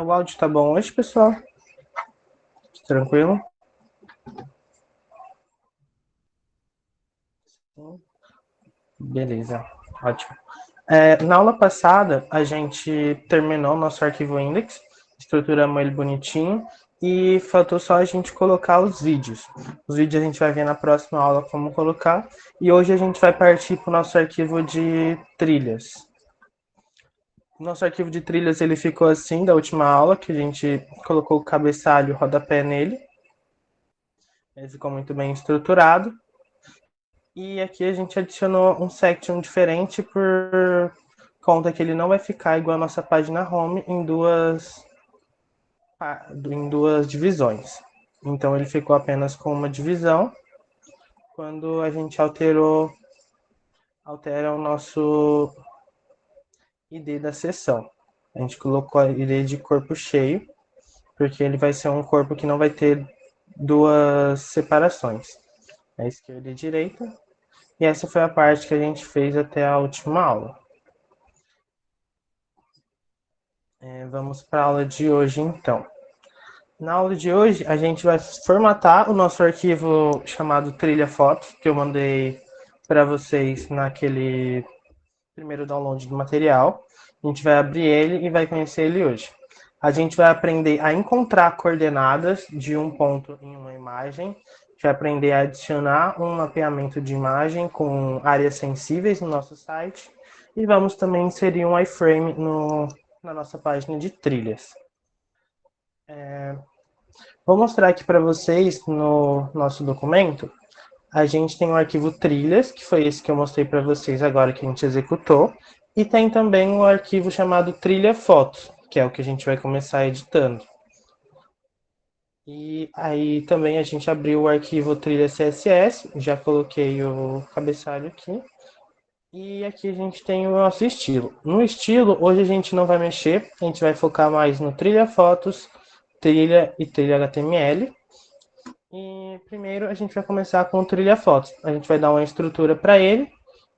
O áudio tá bom hoje, pessoal? Tranquilo? Beleza, ótimo. Na aula passada, a gente terminou nosso arquivo index, estruturamos ele bonitinho e faltou só a gente colocar os vídeos. Os vídeos a gente vai ver na próxima aula como colocar. E hoje a gente vai partir para o nosso arquivo de trilhas. O nosso arquivo de trilhas ele ficou assim da última aula, que a gente colocou o cabeçalho e o rodapé nele. Ele ficou muito bem estruturado. E aqui a gente adicionou um section diferente por conta que ele não vai ficar igual a nossa página home em duas divisões. Então ele ficou apenas com uma divisão. Quando a gente altera o nosso ID da seção. A gente colocou a ID de corpo cheio, porque ele vai ser um corpo que não vai ter duas separações, a esquerda e a direita. E essa foi a parte que a gente fez até a última aula. Vamos para a aula de hoje, então. Na aula de hoje, a gente vai formatar o nosso arquivo chamado Trilha Fotos, que eu mandei para vocês naquele primeiro download do material. A gente vai abrir ele e vai conhecer ele hoje. A gente vai aprender a encontrar coordenadas de um ponto em uma imagem. A gente vai aprender a adicionar um mapeamento de imagem com áreas sensíveis no nosso site. E vamos também inserir um iframe na nossa página de trilhas. Vou mostrar aqui para vocês no nosso documento. A gente tem o arquivo trilhas, que foi esse que eu mostrei para vocês agora que a gente executou. E tem também um arquivo chamado trilha fotos, que é o que a gente vai começar editando. E aí também a gente abriu o arquivo trilha CSS, já coloquei o cabeçalho aqui. E aqui a gente tem o nosso estilo. No estilo, hoje a gente não vai mexer, a gente vai focar mais no trilha fotos, trilha e trilha HTML. E primeiro a gente vai começar com o trilha fotos. A gente vai dar uma estrutura para ele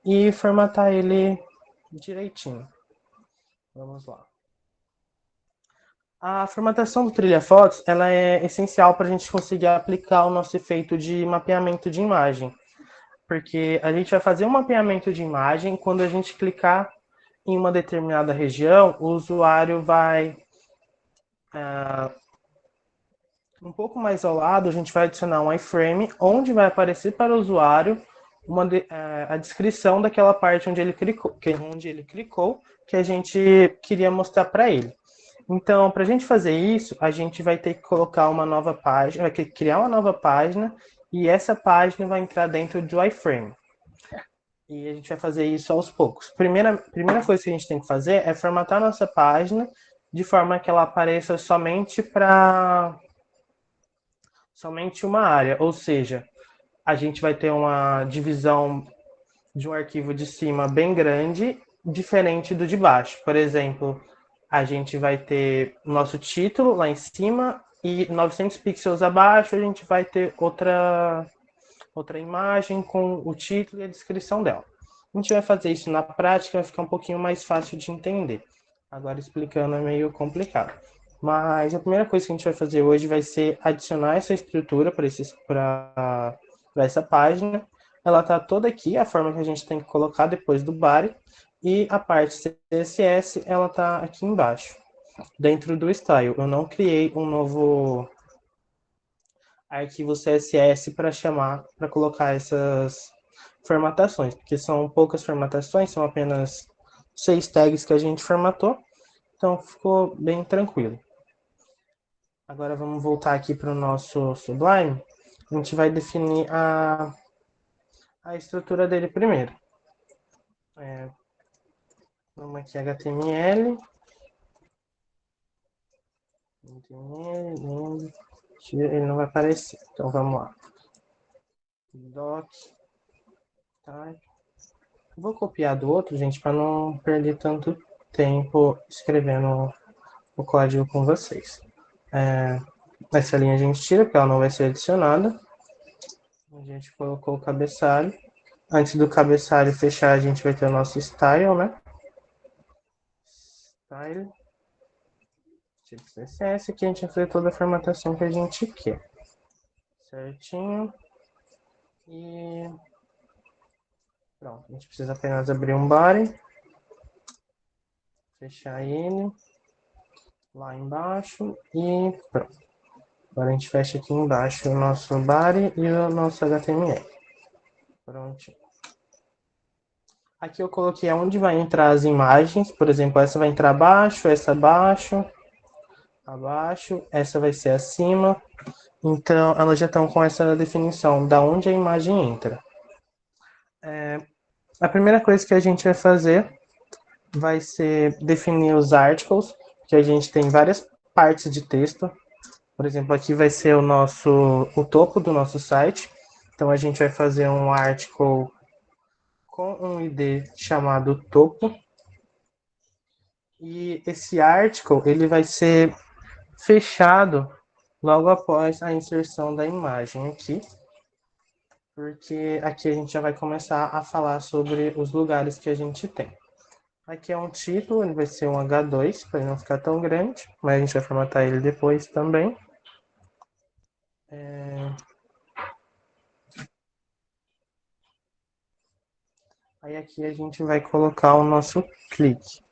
e formatar ele direitinho. Vamos lá. A formatação do trilha fotos ela é essencial para a gente conseguir aplicar o nosso efeito de mapeamento de imagem. Porque a gente vai fazer um mapeamento de imagem, quando a gente clicar em uma determinada região, o usuário vai um pouco mais ao lado, a gente vai adicionar um iframe, onde vai aparecer para o usuário a descrição daquela parte onde ele clicou, que a gente queria mostrar para ele. Então, para a gente fazer isso, a gente vai ter que colocar uma nova página, vai ter que criar uma nova página, e essa página vai entrar dentro do iframe. E a gente vai fazer isso aos poucos. Primeira coisa que a gente tem que fazer é formatar a nossa página de forma que ela apareça somente uma área, ou seja, a gente vai ter uma divisão de um arquivo de cima bem grande, diferente do de baixo. Por exemplo, a gente vai ter o nosso título lá em cima e 900 pixels abaixo a gente vai ter outra imagem com o título e a descrição dela. A gente vai fazer isso na prática, vai ficar um pouquinho mais fácil de entender. Agora explicando é meio complicado. Mas a primeira coisa que a gente vai fazer hoje vai ser adicionar essa estrutura para essa página. Ela está toda aqui, a forma que a gente tem que colocar depois do body. E a parte CSS, ela está aqui embaixo, dentro do style. Eu não criei um novo arquivo CSS para colocar essas formatações, porque são poucas formatações, são apenas 6 tags que a gente formatou, então ficou bem tranquilo. Agora vamos voltar aqui para o nosso Sublime. A gente vai definir a estrutura dele primeiro. Vamos aqui, HTML. Ele não vai aparecer, então vamos lá. Doc. Type. Vou copiar do outro, gente, para não perder tanto tempo escrevendo o código com vocês. Essa linha a gente tira, porque ela não vai ser adicionada. A gente colocou o cabeçalho. Antes do cabeçalho fechar, a gente vai ter o nosso style, né? Style, tipo CSS, aqui a gente vai fazer toda a formatação que a gente quer. Certinho. E pronto, a gente precisa apenas abrir um body, fechar ele lá embaixo e pronto. Agora a gente fecha aqui embaixo o nosso body e o nosso HTML. Pronto. Aqui eu coloquei onde vai entrar as imagens, por exemplo, essa vai entrar abaixo, essa abaixo, abaixo, essa vai ser acima. Então, elas já estão com essa definição da onde a imagem entra. A primeira coisa que a gente vai fazer vai ser definir os articles, que a gente tem várias partes de texto. Por exemplo, aqui vai ser o topo do nosso site. Então, a gente vai fazer um article com um ID chamado topo. E esse article, ele vai ser fechado logo após a inserção da imagem aqui, porque aqui a gente já vai começar a falar sobre os lugares que a gente tem. Aqui é um título, ele vai ser um H2, para ele não ficar tão grande, mas a gente vai formatar ele depois também. Aí aqui a gente vai colocar o nosso clique.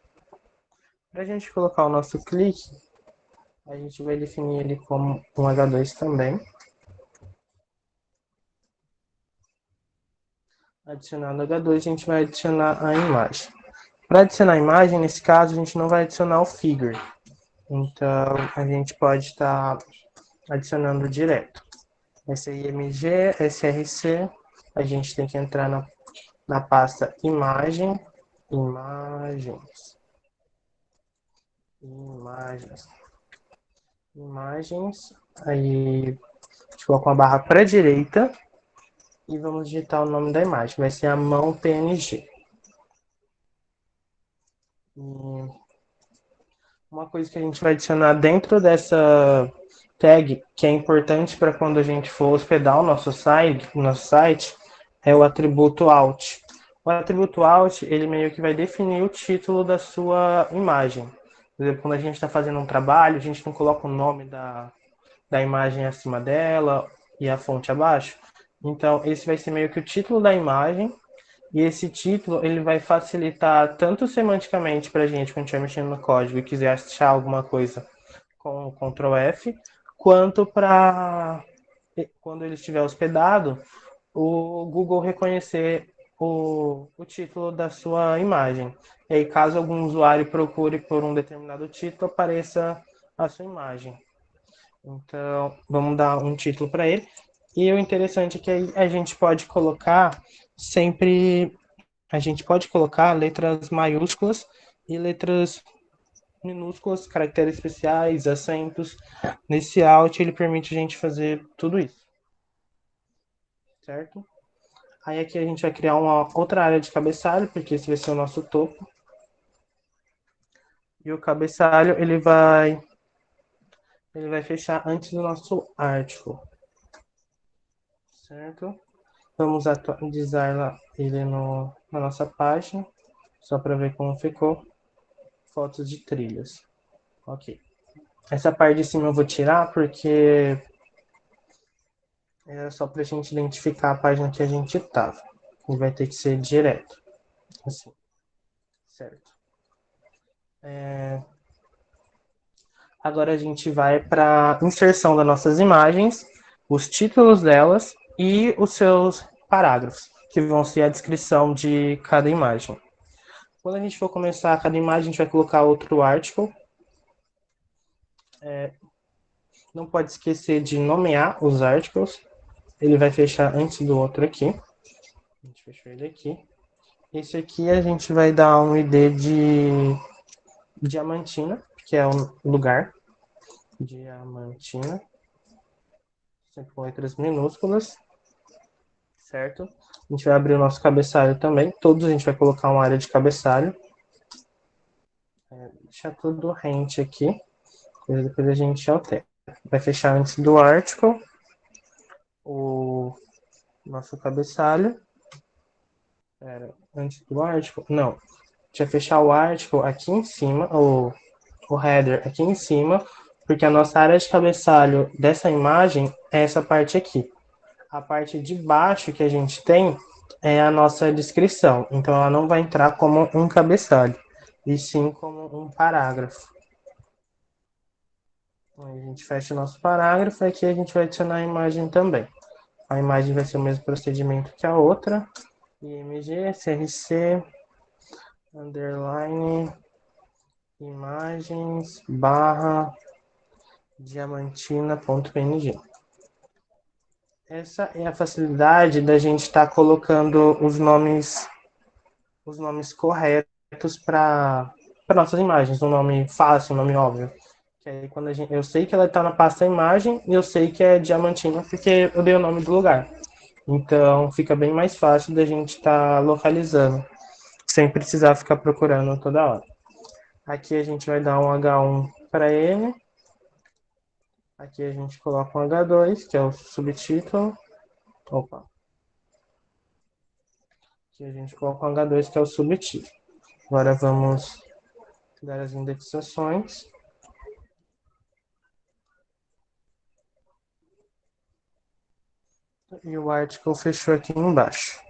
Para a gente colocar o nosso clique, a gente vai definir ele como um H2 também. Adicionando H2, a gente vai adicionar a imagem. Para adicionar a imagem, nesse caso, a gente não vai adicionar o figure. Então, a gente pode estar adicionando direto. SIMG, SRC, a gente tem que entrar na pasta imagem, imagens, imagens, imagens. Aí, a gente coloca uma barra para a direita e vamos digitar o nome da imagem. Vai ser a mão PNG. E uma coisa que a gente vai adicionar dentro dessa tag, que é importante para quando a gente for hospedar o nosso site, é o atributo alt. O atributo alt, ele meio que vai definir o título da sua imagem. Por exemplo, quando a gente está fazendo um trabalho, a gente não coloca o nome da imagem acima dela e a fonte abaixo. Então, esse vai ser meio que o título da imagem. E esse título, ele vai facilitar tanto semanticamente para a gente, quando a gente vai mexendo no código e quiser achar alguma coisa com o Ctrl F, quanto para quando ele estiver hospedado, o Google reconhecer o título da sua imagem. E aí, caso algum usuário procure por um determinado título, apareça a sua imagem. Então, vamos dar um título para ele. E o interessante é que aí a gente pode colocar sempre, a gente pode colocar letras maiúsculas e letras minúsculas, caracteres especiais, acentos. Nesse Alt, ele permite a gente fazer tudo isso. Certo? Aí aqui a gente vai criar uma outra área de cabeçalho, porque esse vai ser o nosso topo. E o cabeçalho, ele vai fechar antes do nosso article. Certo? Vamos atualizar ele na nossa página, só para ver como ficou. Fotos de trilhas. Ok. Essa parte de cima eu vou tirar porque é só para a gente identificar a página que a gente estava. E vai ter que ser direto. Assim. Certo. Agora a gente vai para inserção das nossas imagens, os títulos delas e os seus parágrafos, que vão ser a descrição de cada imagem. Quando a gente for começar cada imagem, a gente vai colocar outro article. Não pode esquecer de nomear os articles. Ele vai fechar antes do outro aqui. A gente fechou ele aqui. Esse aqui a gente vai dar um ID de Diamantina, que é o lugar. Diamantina. Sempre com letras minúsculas. Certo? A gente vai abrir o nosso cabeçalho também. Todos a gente vai colocar uma área de cabeçalho. Deixar tudo rente aqui. Depois a gente altera. Vai fechar antes do article. O nosso cabeçalho. Antes do article? Não. gente vai fechar o article aqui em cima, o header aqui em cima, porque a nossa área de cabeçalho dessa imagem é essa parte aqui. A parte de baixo que a gente tem é a nossa descrição, então ela não vai entrar como um cabeçalho, e sim como um parágrafo. Aí a gente fecha o nosso parágrafo e aqui a gente vai adicionar a imagem também. A imagem vai ser o mesmo procedimento que a outra. IMG, CRC, underline, imagens, barra, diamantina.png. Essa é a facilidade da gente estar colocando os nomes corretos para nossas imagens, um nome fácil, um nome óbvio. Que aí quando eu sei que ela está na pasta imagem e eu sei que é Diamantina porque eu dei o nome do lugar. Então fica bem mais fácil da gente estar localizando, sem precisar ficar procurando toda hora. Aqui a gente vai dar um H1 para ele. Aqui a gente coloca um H2, que é o subtítulo. Opa. Aqui a gente coloca um H2, que é o subtítulo. Agora vamos dar as indexações. E o article fechou aqui embaixo.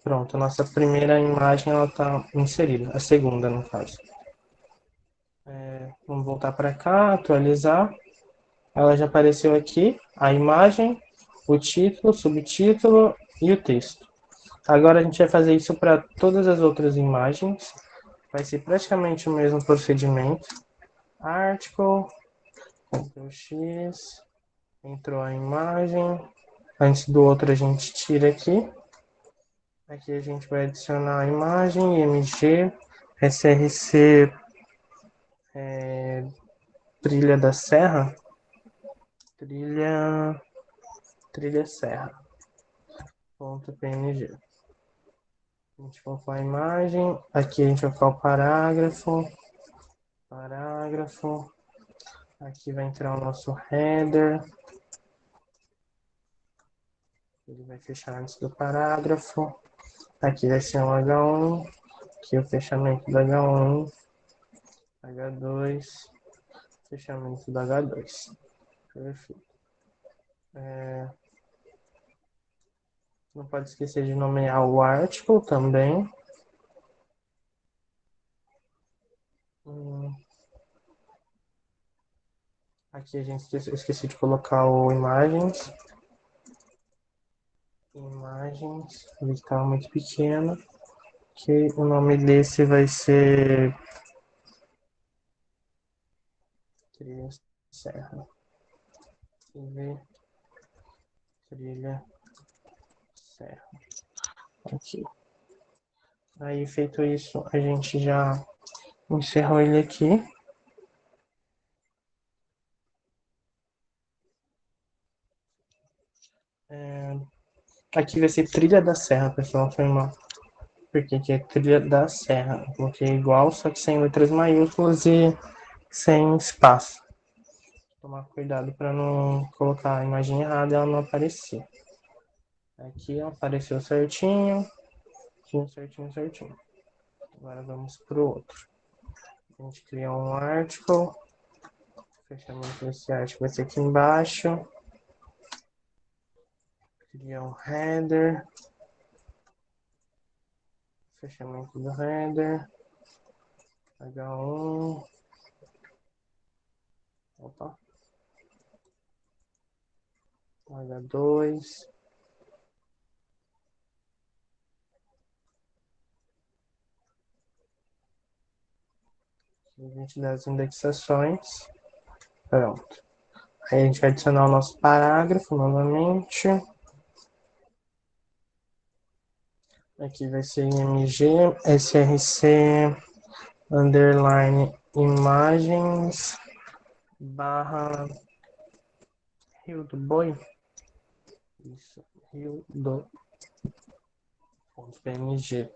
Pronto, a nossa primeira imagem está inserida, a segunda no caso. Vamos voltar para cá, atualizar. Ela já apareceu aqui, a imagem, o título, o subtítulo e o texto. Agora a gente vai fazer isso para todas as outras imagens. Vai ser praticamente o mesmo procedimento. Article, Ctrl X, entrou a imagem. Antes do outro a gente tira aqui. Aqui a gente vai adicionar a imagem, IMG, SRC, Trilha da Serra. Trilha Serra. .png. A gente vai colocar a imagem. Aqui a gente vai colocar o parágrafo. Aqui vai entrar o nosso header. Ele vai fechar antes do parágrafo. Aqui vai ser um H1. Aqui o fechamento do H1. H2. Fechamento do H2. Perfeito. Não pode esquecer de nomear o article também. Aqui a gente esqueci de colocar o imagens. Imagens, ele está muito pequeno. Que o nome desse vai ser Trilha Serra. Trilha Serra. Aqui. Aí, feito isso, a gente já encerrou ele aqui. Aqui vai ser Trilha da Serra, pessoal, foi mal. Porque aqui é Trilha da Serra. Porque é igual, só que sem letras maiúsculas e sem espaço. Tomar cuidado para não colocar a imagem errada e ela não aparecer. Aqui apareceu certinho. Certinho. Agora vamos para o outro. A gente cria um article. Fechamento desse article vai ser aqui embaixo. Cria um header. Fechamento do header. H1. Opa. H2. A gente dá as indexações. Pronto. Aí a gente vai adicionar o nosso parágrafo novamente. Aqui vai ser IMG, SRC, underline, imagens, barra, Rio do Boi. Isso, Rio do .png.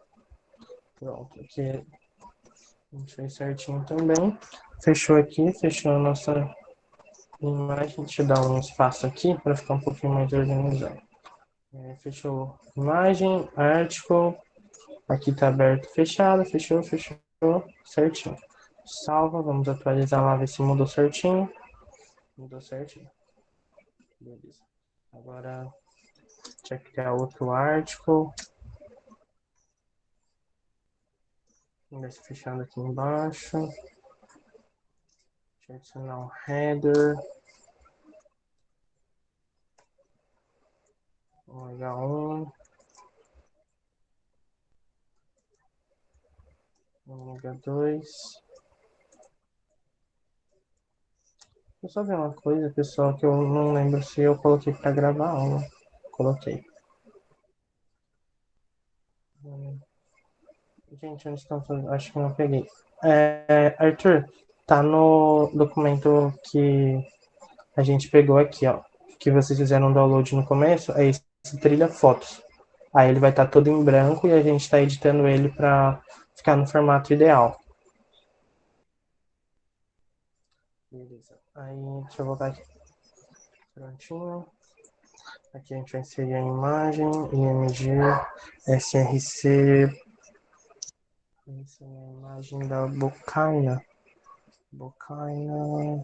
Pronto, aqui a gente fez certinho também. Fechou aqui, fechou a nossa imagem. Deixa eu dar um espaço aqui para ficar um pouquinho mais organizado. Fechou imagem, article, Aqui tá aberto, fechado, fechou, certinho. Salva, vamos atualizar lá, ver se mudou certinho. Mudou certinho. Beleza. Agora, deixa eu criar outro article. Vamos ver se fechando aqui embaixo. Deixa eu adicionar um header. Um H1. Um H2. Eu só ver uma coisa, pessoal, que eu não lembro se eu coloquei para gravar a aula. Coloquei. Gente, onde estão todos? Acho que não peguei. Arthur, tá no documento que a gente pegou aqui, ó. Que vocês fizeram um download no começo, é esse trilha fotos. Aí ele vai estar todo em branco e a gente está editando ele para ficar no formato ideal. Beleza. Aí, deixa eu voltar aqui. Prontinho. Aqui a gente vai inserir a imagem, IMG, SRC. Essa é a imagem da bocaina. Bocaina.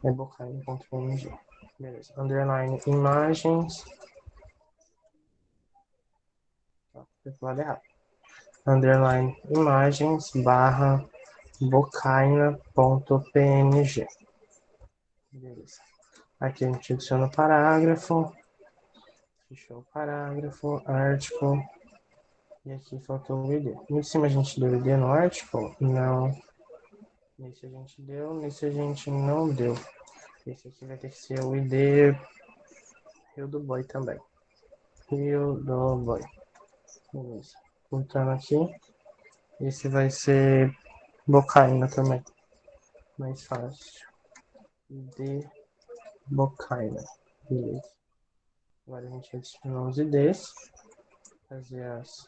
É bocaina.png. Beleza. Underline imagens. Foi pro lado errado. Underline imagens barra bocaina.png. Beleza. Aqui a gente adiciona o parágrafo. Fechou o parágrafo, article. E aqui faltou o ID. Em cima a gente deu ID no article? Não. Nesse a gente deu, nesse a gente não deu. Esse aqui vai ter que ser o ID Rio do Boi também. Rio do Boi. Beleza. Voltando aqui. Esse vai ser Bocaina também. Mais fácil. ID Bocaina. Beleza. Agora a gente adiciona os IDs. Fazer as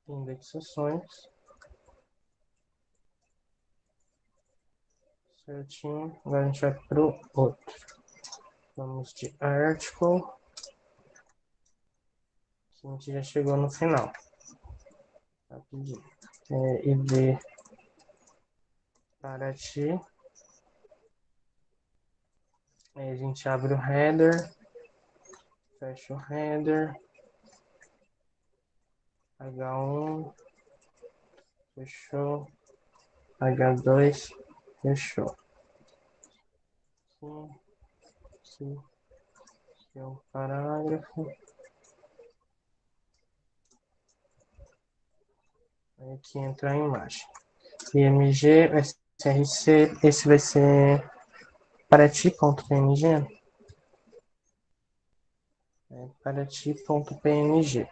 indexações. Certinho. Agora a gente vai pro outro. Vamos de article. A gente já chegou no final. Rapidinho. ID para ti. Aí a gente abre o header. Fecha o header. H1. Fechou. H2. Fechou. Aqui é o parágrafo. Aí aqui entra a imagem. IMG, SRC, esse vai ser para ti.png. Para ti.png.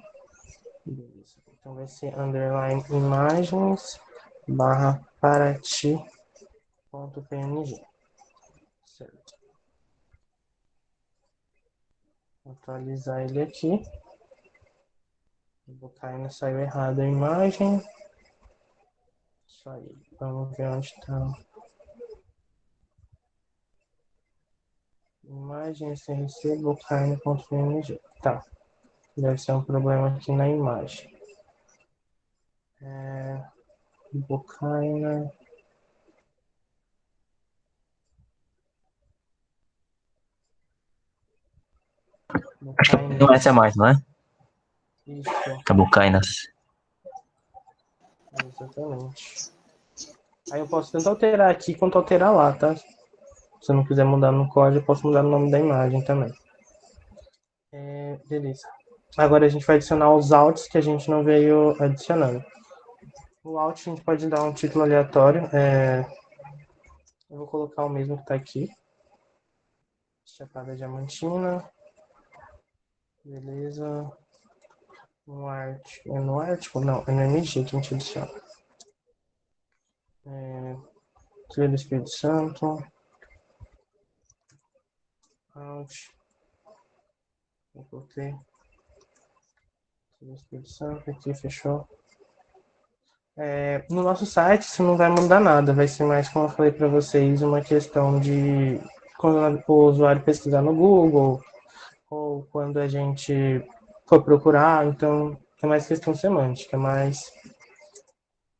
Beleza. Então vai ser underline imagens barra para ti.png. Certo. Vou atualizar ele aqui. Vou cair, saiu errado a imagem. Isso aí. Vamos ver onde está. Imagem SRC bocaina.png. Tá. Deve ser um problema aqui na imagem. Bocaina. Não essa é mais, não é? Isso. Cabucainas. Exatamente. Aí eu posso tanto alterar aqui quanto alterar lá, tá? Se eu não quiser mudar no código, eu posso mudar o nome da imagem também. Beleza. Agora a gente vai adicionar os alts que a gente não veio adicionando. O alt a gente pode dar um título aleatório. Eu vou colocar o mesmo que está aqui. Chapada diamantina. Beleza. No art. É no article? Não, é no MG que a gente adiciona. Trilha do Espírito Santo. Alt. Eu coloquei. Trilha do Espírito Santo. Aqui, fechou. No nosso site isso não vai mudar nada, vai ser mais, como eu falei para vocês, uma questão de quando o usuário pesquisar no Google ou quando a gente for procurar, então é mais questão semântica, mas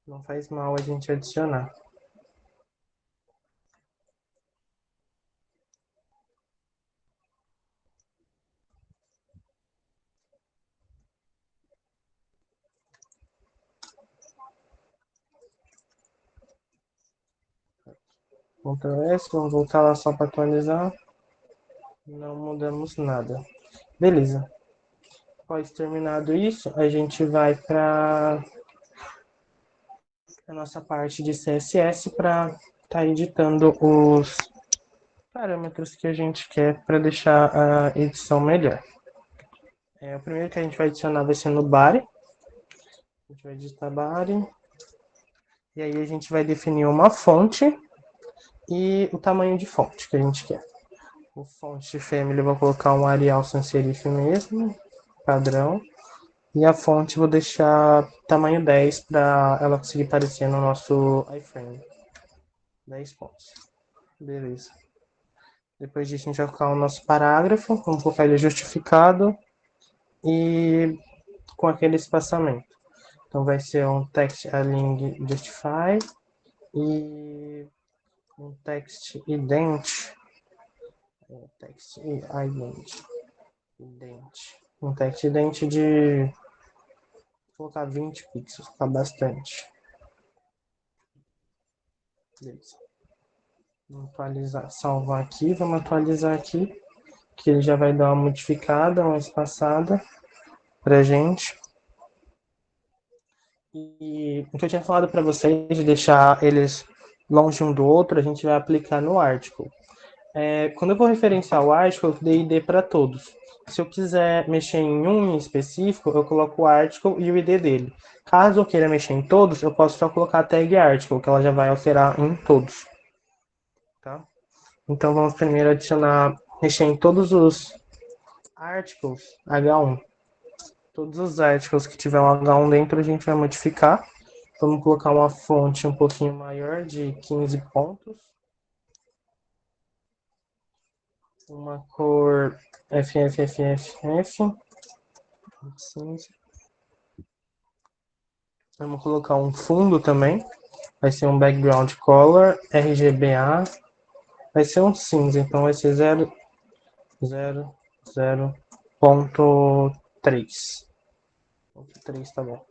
não faz mal a gente adicionar. Ctrl S, vamos voltar lá só para atualizar. Não mudamos nada. Beleza. Após terminado isso, a gente vai para a nossa parte de CSS para estar editando os parâmetros que a gente quer para deixar a edição melhor. O primeiro que a gente vai adicionar vai ser no body. A gente vai digitar body. E aí a gente vai definir uma fonte e o tamanho de fonte que a gente quer. O fonte family eu vou colocar um Arial sans serif mesmo, padrão. E a fonte vou deixar tamanho 10 para ela conseguir aparecer no nosso iframe. 10 pontos. Beleza. Depois disso a gente vai colocar o nosso parágrafo, vamos colocar ele justificado e com aquele espaçamento. Então vai ser um text aling justify e um text ident. Text ident. Um text ident de vou colocar 20 pixels, tá bastante. Beleza. Vamos atualizar, salvar aqui, vamos atualizar aqui, que ele já vai dar uma modificada, uma espaçada pra gente. E o que eu tinha falado para vocês de deixar eles longe um do outro, a gente vai aplicar no article. Quando eu vou referenciar o article, eu dei ID para todos. Se eu quiser mexer em um em específico, eu coloco o article e o ID dele. Caso eu queira mexer em todos, eu posso só colocar a tag article, que ela já vai alterar em todos. Tá? Então vamos primeiro adicionar, mexer em todos os articles H1. Todos os articles que tiver um H1 dentro, a gente vai modificar. Vamos colocar uma fonte um pouquinho maior, de 15 pontos. Uma cor FFFFF. Cinza. Vamos colocar um fundo também. Vai ser um background color, RGBA. Vai ser um cinza, então vai ser 0.3. 3 tá bom.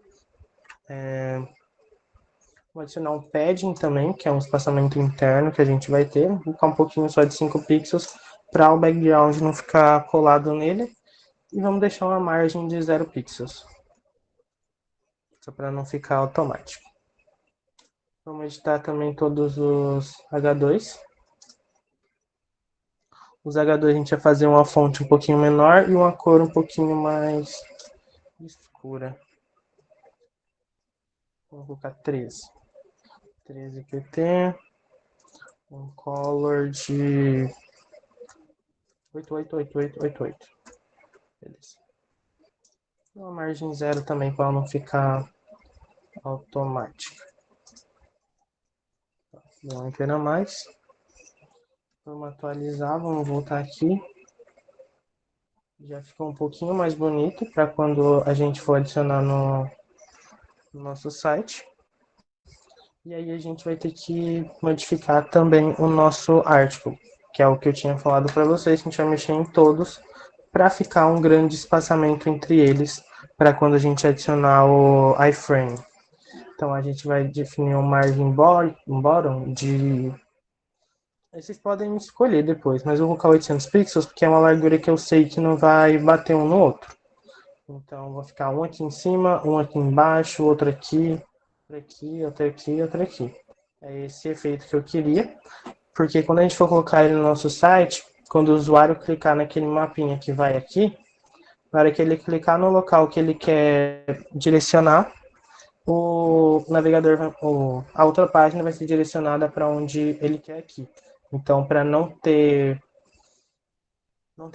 Vou adicionar um padding também, que é um espaçamento interno que a gente vai ter. Vou colocar um pouquinho só de 5 pixels para o background não ficar colado nele. E vamos deixar uma margem de 0 pixels. Só para não ficar automático. Vamos editar também todos os H2. Os H2 a gente vai fazer uma fonte um pouquinho menor e uma cor um pouquinho mais escura. Vou colocar 13. 13 QT. Um color de 888888. Beleza. Uma margem 0 também para não ficar automática. Não entenda mais. Vamos atualizar, vamos voltar aqui. Já ficou um pouquinho mais bonito para quando a gente for adicionar no nosso site. E aí a gente vai ter que modificar também o nosso article, que é o que eu tinha falado para vocês, que a gente vai mexer em todos para ficar um grande espaçamento entre eles para quando a gente adicionar o iframe. Então a gente vai definir um margin bottom de... Vocês podem escolher depois, mas eu vou colocar 800 pixels porque é uma largura que eu sei que não vai bater um no outro. Então vou ficar um aqui em cima, um aqui embaixo, outro aqui, outro aqui, outro aqui. É esse efeito que eu queria, porque quando a gente for colocar ele no nosso site, quando o usuário clicar naquele mapinha que vai aqui, na hora que ele clicar no local que ele quer direcionar, o navegador, a outra página vai ser direcionada para onde ele quer aqui. Então, para não ter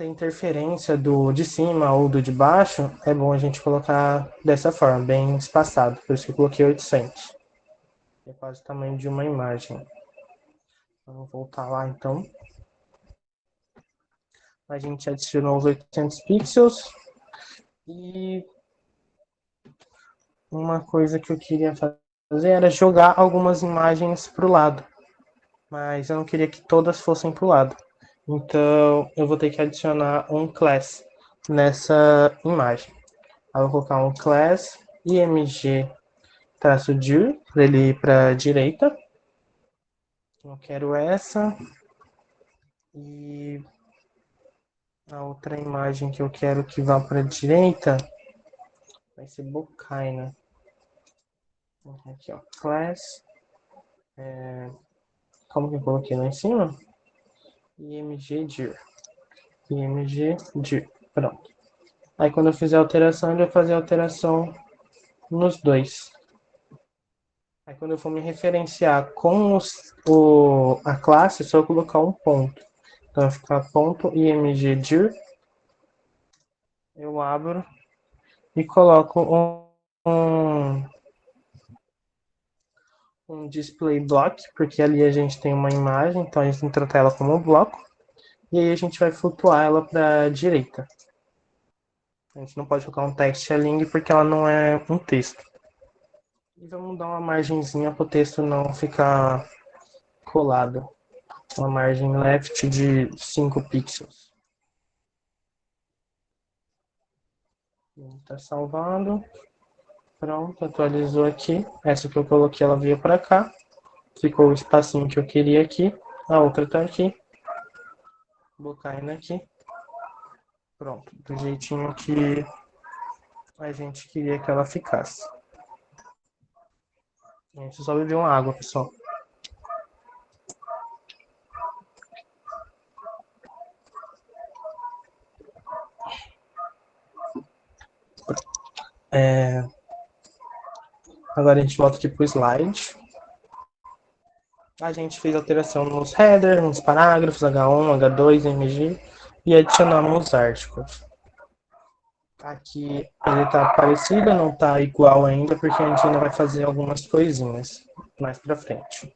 interferência do de cima ou do de baixo, é bom a gente colocar dessa forma, bem espaçado. Por isso que eu coloquei 800. É quase o tamanho de uma imagem. Vamos voltar lá, então. A gente adicionou os 800 pixels. E uma coisa que eu queria fazer era jogar algumas imagens para o lado, mas eu não queria que todas fossem para o lado. Então eu vou ter que adicionar um class nessa imagem. Aí eu vou colocar um class img-dir para ele ir para a direita. Eu quero essa. E a outra imagem que eu quero que vá para a direita vai ser Bocaina. Aqui, ó, class. Como que eu coloquei lá em cima? img-dir. img-dir. Pronto. Aí quando eu fizer a alteração, ele vai fazer a alteração nos dois. Aí quando eu for me referenciar com a classe, é só eu colocar um ponto. Então vai ficar ponto img-dir. Eu abro e coloco um display block, porque ali a gente tem uma imagem, então a gente tem que tratar ela como um bloco. E aí a gente vai flutuar ela para a direita. A gente não pode colocar um text align porque ela não é um texto. E vamos dar uma margenzinha para o texto não ficar colado. Uma margem left de 5 pixels. Está salvando. Pronto, atualizou aqui. Essa que eu coloquei, ela veio para cá. Ficou o espacinho que eu queria aqui. A outra está aqui. Vou caindo aqui. Pronto, do jeitinho que a gente queria que ela ficasse. A gente só bebeu uma água, pessoal. Agora a gente volta aqui para o slide. A gente fez alteração nos headers, nos parágrafos, H1, H2, MG, e adicionamos os artigos. Aqui ele está parecido, não está igual ainda, porque a gente ainda vai fazer algumas coisinhas mais para frente.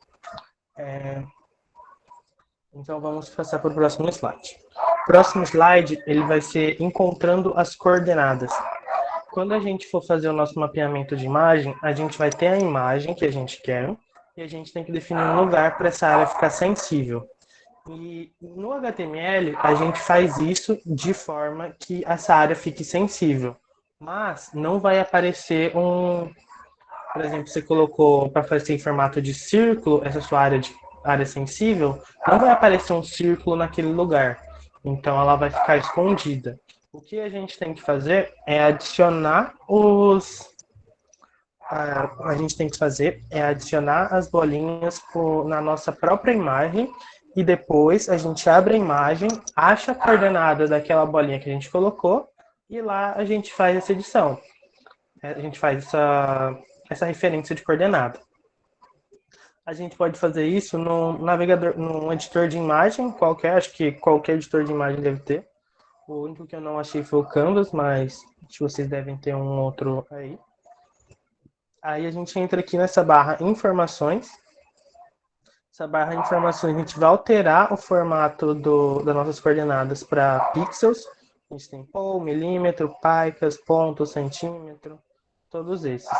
Então vamos passar para o próximo slide. O próximo slide ele vai ser encontrando as coordenadas. Quando a gente for fazer o nosso mapeamento de imagem, a gente vai ter a imagem que a gente quer e a gente tem que definir um lugar para essa área ficar sensível. E no HTML, a gente faz isso de forma que essa área fique sensível. Mas não vai aparecer por exemplo, você colocou para fazer em formato de círculo, essa sua área sensível, não vai aparecer um círculo naquele lugar. Então ela vai ficar escondida. O que a gente tem que fazer é adicionar a gente tem que fazer é adicionar as bolinhas na nossa própria imagem e depois a gente abre a imagem, acha a coordenada daquela bolinha que a gente colocou e lá a gente faz essa edição. A gente faz essa referência de coordenada. A gente pode fazer isso no navegador, num editor de imagem qualquer, acho que qualquer editor de imagem deve ter. O único que eu não achei foi o Canvas, mas vocês devem ter um outro aí. Aí a gente entra aqui nessa barra informações. Essa barra informações a gente vai alterar o formato das nossas coordenadas para pixels. A gente tem pol, milímetro, picas, ponto, centímetro, todos esses.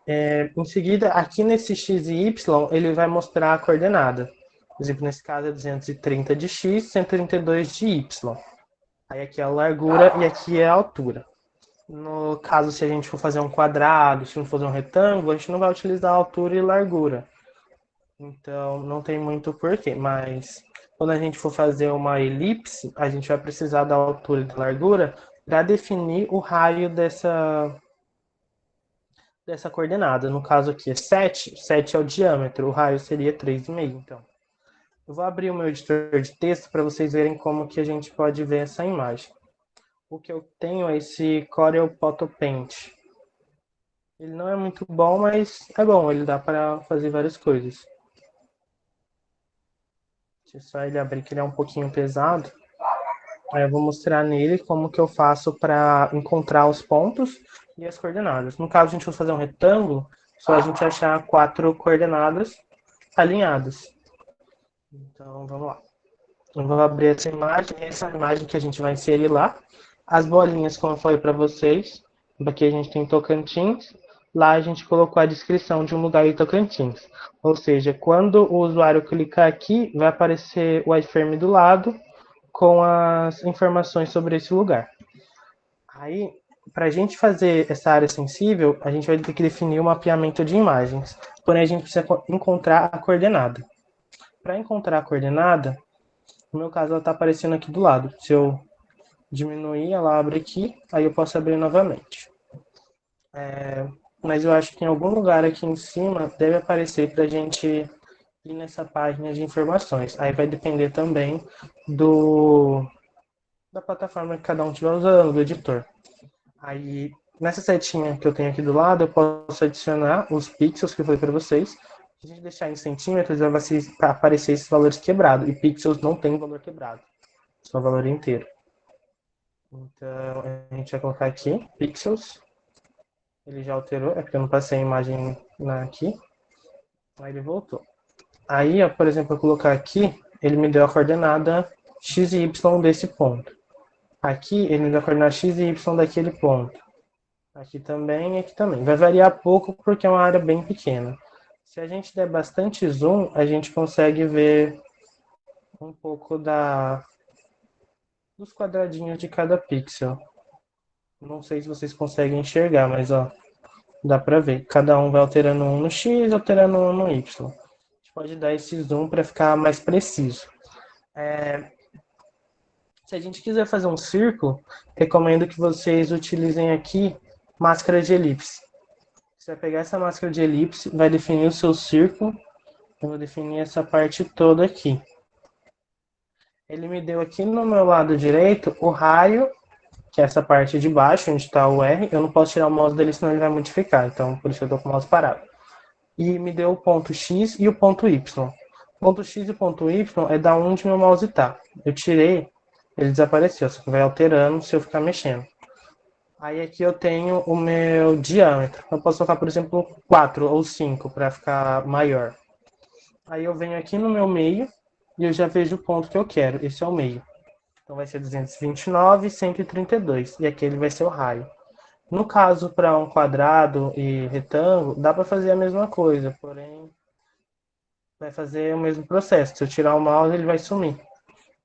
Em seguida, aqui nesse x e y, ele vai mostrar a coordenada. Por exemplo, nesse caso é 230 de x, 132 de y. Aí aqui é a largura e aqui é a altura. No caso, se a gente for fazer um quadrado, se for fazer um retângulo, a gente não vai utilizar altura e largura. Então, não tem muito porquê. Mas, quando a gente for fazer uma elipse, a gente vai precisar da altura e da largura para definir o raio dessa coordenada. No caso aqui é 7. 7 é o diâmetro. O raio seria 3,5. Então, eu vou abrir o meu editor de texto para vocês verem como que a gente pode ver essa imagem. O que eu tenho é esse Corel Photo Paint. Ele não é muito bom, mas é bom. Ele dá para fazer várias coisas. Deixa só ele abrir, que ele é um pouquinho pesado. Aí eu vou mostrar nele como que eu faço para encontrar os pontos e as coordenadas. No caso, a gente for fazer um retângulo, só a gente achar 4 coordenadas alinhadas. Então, vamos lá. Eu vou abrir essa imagem que a gente vai inserir lá. As bolinhas, como eu falei para vocês, aqui a gente tem Tocantins, lá a gente colocou a descrição de um lugar em Tocantins. Ou seja, quando o usuário clicar aqui, vai aparecer o iframe do lado com as informações sobre esse lugar. Aí, para a gente fazer essa área sensível, a gente vai ter que definir o mapeamento de imagens. Porém, a gente precisa encontrar a coordenada. Para encontrar a coordenada, no meu caso, ela está aparecendo aqui do lado. Se eu diminuir, ela abre aqui, aí eu posso abrir novamente. Mas eu acho que em algum lugar aqui em cima deve aparecer para a gente ir nessa página de informações. Aí vai depender também da plataforma que cada um estiver usando, do editor. Aí, nessa setinha que eu tenho aqui do lado, eu posso adicionar os pixels que eu falei para vocês. Se a gente deixar em centímetros, vai aparecer esses valores quebrados. E pixels não tem valor quebrado, só valor inteiro. Então, a gente vai colocar aqui, pixels. Ele já alterou, é porque eu não passei a imagem aqui. Aí ele voltou. Aí, ó, por exemplo, eu colocar aqui, ele me deu a coordenada x e y desse ponto. Aqui, ele me deu a coordenada x e y daquele ponto. Aqui também e aqui também. Vai variar pouco porque é uma área bem pequena. Se a gente der bastante zoom, a gente consegue ver um pouco dos quadradinhos de cada pixel. Não sei se vocês conseguem enxergar, mas ó, dá pra ver. Cada um vai alterando um no X, alterando um no Y. A gente pode dar esse zoom para ficar mais preciso. Se a gente quiser fazer um círculo, recomendo que vocês utilizem aqui máscara de elipse. Você vai pegar essa máscara de elipse, vai definir o seu círculo. Eu vou definir essa parte toda aqui. Ele me deu aqui no meu lado direito o raio, que é essa parte de baixo, onde está o R. Eu não posso tirar o mouse dele, senão ele vai modificar. Então, por isso eu estou com o mouse parado. E me deu o ponto X e o ponto Y. O ponto X e o ponto Y é da onde meu mouse está. Eu tirei, ele desapareceu, só que vai alterando se eu ficar mexendo. Aí aqui eu tenho o meu diâmetro. Eu posso colocar, por exemplo, 4 ou 5 para ficar maior. Aí eu venho aqui no meu meio e eu já vejo o ponto que eu quero. Esse é o meio. Então vai ser 229, 132. E aqui ele vai ser o raio. No caso, para um quadrado e retângulo, dá para fazer a mesma coisa, porém vai fazer o mesmo processo. Se eu tirar o mouse, ele vai sumir.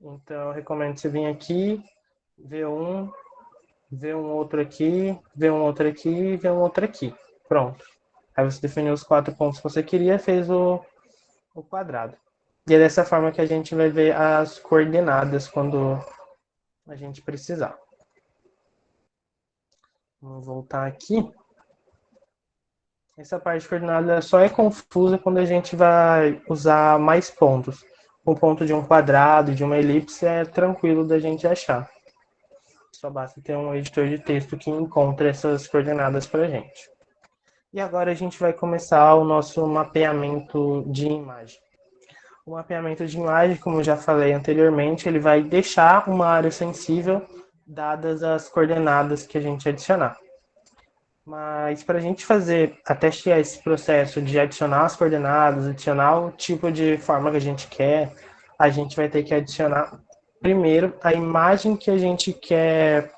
Então eu recomendo você vir aqui, ver um outro aqui, ver um outro aqui, ver um outro aqui. Pronto. Aí você definiu os 4 pontos que você queria, fez o quadrado. E é dessa forma que a gente vai ver as coordenadas quando a gente precisar. Vamos voltar aqui. Essa parte de coordenada só é confusa quando a gente vai usar mais pontos. O ponto de um quadrado e de uma elipse é tranquilo da gente achar. Só basta ter um editor de texto que encontra essas coordenadas para a gente. E agora a gente vai começar o nosso mapeamento de imagem. O mapeamento de imagem, como eu já falei anteriormente, ele vai deixar uma área sensível dadas as coordenadas que a gente adicionar. Mas para a gente fazer, até chegar esse processo de adicionar as coordenadas, adicionar o tipo de forma que a gente quer, a gente vai ter que adicionar primeiro a imagem que a gente quer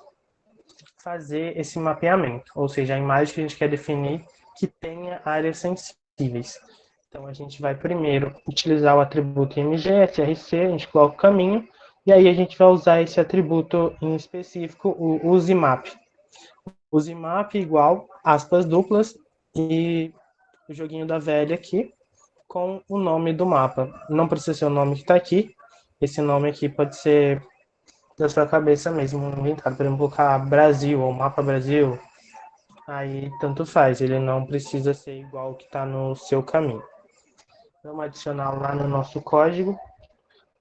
fazer esse mapeamento, ou seja, a imagem que a gente quer definir que tenha áreas sensíveis. Então a gente vai primeiro utilizar o atributo img, src, a gente coloca o caminho, e aí a gente vai usar esse atributo em específico, o useMap. UseMap igual, aspas duplas, e o joguinho da velha aqui, com o nome do mapa. Não precisa ser o nome que está aqui, esse nome aqui pode ser da sua cabeça mesmo, inventado. Por exemplo, colocar Brasil ou Mapa Brasil, aí tanto faz, ele não precisa ser igual ao que está no seu caminho. Vamos adicionar lá no nosso código,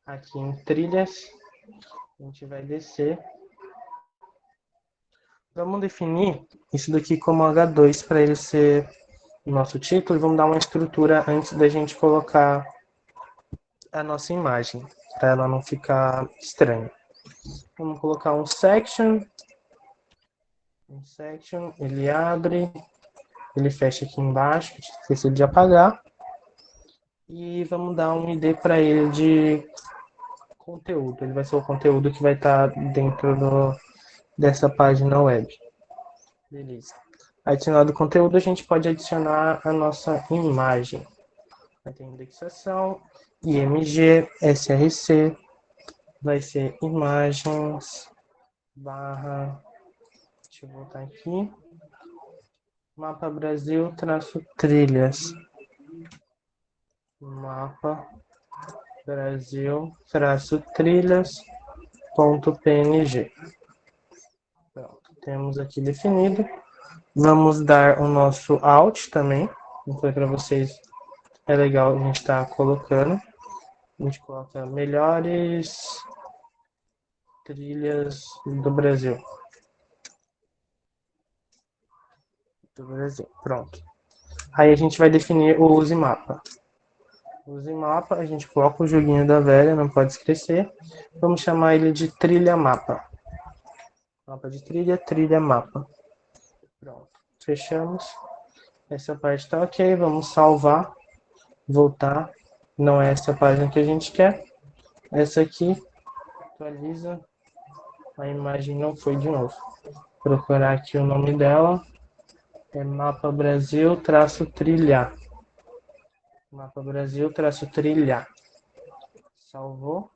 aqui em trilhas, a gente vai descer. Vamos definir isso daqui como H2 para ele ser o nosso título e vamos dar uma estrutura antes da gente colocar a nossa imagem, para ela não ficar estranha. Vamos colocar um section, ele abre, ele fecha aqui embaixo, esqueci de apagar. E vamos dar um ID para ele de conteúdo. Ele vai ser o conteúdo que vai estar dentro dessa página web. Beleza. Adicionado o conteúdo, a gente pode adicionar a nossa imagem. Vai ter indexação, IMG, SRC, vai ser imagens, barra, deixa eu voltar aqui, mapa Brasil, traço trilhas. Mapa Brasil, traço trilhas.png. Pronto, temos aqui definido. Vamos dar o nosso Alt também. Não foi para vocês, é legal a gente estar colocando. A gente coloca melhores trilhas do Brasil. Pronto. Aí a gente vai definir o use mapa. Use mapa, a gente coloca o joguinho da velha, não pode esquecer. Vamos chamar ele de trilha mapa. Mapa de trilha, trilha mapa. Pronto, fechamos. Essa parte está ok, vamos salvar, voltar. Não é essa página que a gente quer. Essa aqui, atualiza. A imagem não foi de novo. Vou procurar aqui o nome dela. É Mapa Brasil traço trilha. Mapa Brasil traço trilha. Salvou.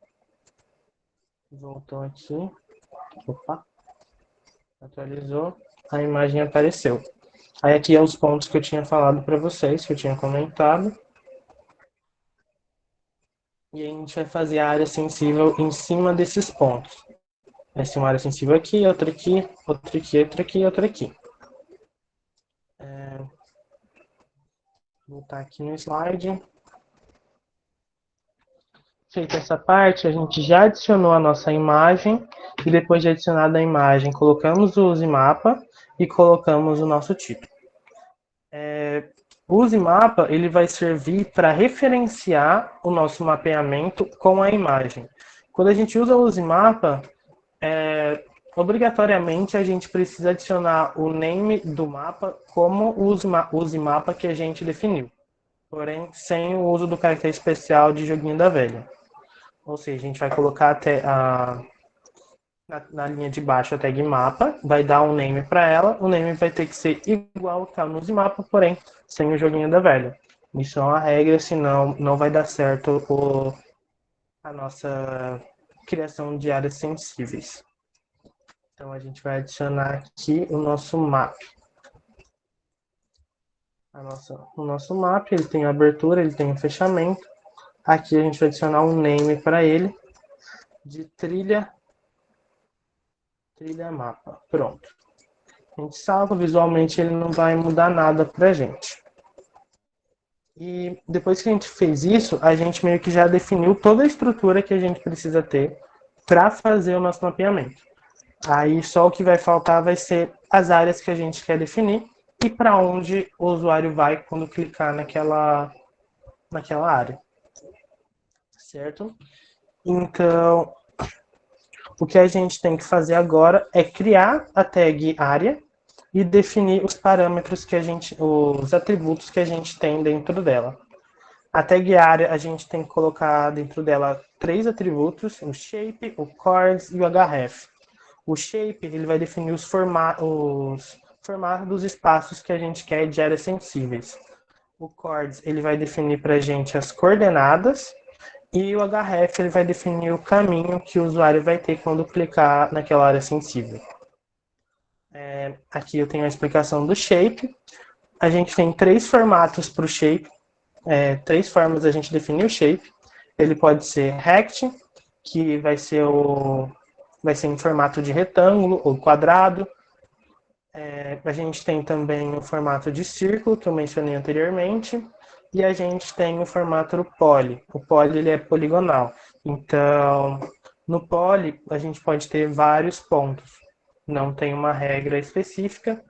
Voltou aqui. Opa. Atualizou. A imagem apareceu. Aí aqui é os pontos que eu tinha falado para vocês, que eu tinha comentado. E aí a gente vai fazer a área sensível em cima desses pontos. Vai ser uma área sensível aqui, outra aqui, outra aqui, outra aqui, outra aqui. Vou voltar aqui no slide. Feita essa parte, a gente já adicionou a nossa imagem. E depois de adicionada a imagem, colocamos o use mapa e colocamos o nosso título. O use mapa ele vai servir para referenciar o nosso mapeamento com a imagem. Quando a gente usa o use mapa, obrigatoriamente a gente precisa adicionar o name do mapa como o use mapa que a gente definiu. Porém, sem o uso do caractere especial de joguinho da velha. Ou seja, a gente vai colocar até na linha de baixo a tag mapa, vai dar um name para ela, o name vai ter que ser igual ao que está no use mapa, porém sem o joguinho da velha. Isso é uma regra, senão não vai dar certo a nossa criação de áreas sensíveis. Então a gente vai adicionar aqui o nosso map. O nosso map, ele tem abertura, ele tem um fechamento. Aqui a gente vai adicionar um name para ele de trilha mapa. Pronto. A gente salva, visualmente ele não vai mudar nada para a gente. E depois que a gente fez isso, a gente meio que já definiu toda a estrutura que a gente precisa ter para fazer o nosso mapeamento. Aí só o que vai faltar vai ser as áreas que a gente quer definir e para onde o usuário vai quando clicar naquela área. Certo? Então, o que a gente tem que fazer agora é criar a tag área e definir os parâmetros os atributos que a gente tem dentro dela. A tag área, a gente tem que colocar dentro dela 3 atributos, o shape, o chords e o href. O shape, ele vai definir os formatos dos espaços que a gente quer de áreas sensíveis. O chords, ele vai definir para a gente as coordenadas. E o href, ele vai definir o caminho que o usuário vai ter quando clicar naquela área sensível. Aqui eu tenho a explicação do shape. A gente tem 3 formatos para o shape. 3 formas a gente definir o shape. Ele pode ser rect, que vai ser em formato de retângulo ou quadrado. A gente tem também o formato de círculo, que eu mencionei anteriormente. E a gente tem o formato poly. O poly ele é poligonal. Então, no poly, a gente pode ter vários pontos. Não tem uma regra específica,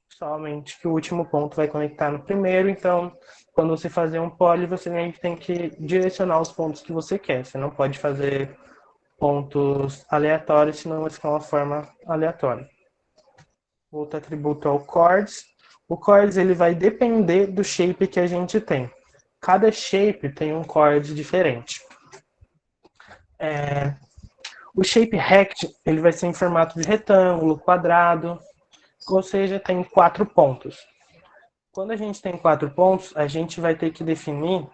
somente que o último ponto vai conectar no primeiro. Então, quando você fazer um poly, você meio que tem que direcionar os pontos que você quer. Você não pode fazer pontos aleatórios, senão vai ficar uma forma aleatória. Outro atributo é o chords. O chords ele vai depender do shape que a gente tem. Cada shape tem um chord diferente. O shape rect ele vai ser em formato de retângulo, quadrado. ou seja, tem 4 pontos. Quando a gente tem 4 pontos, a gente vai ter que definir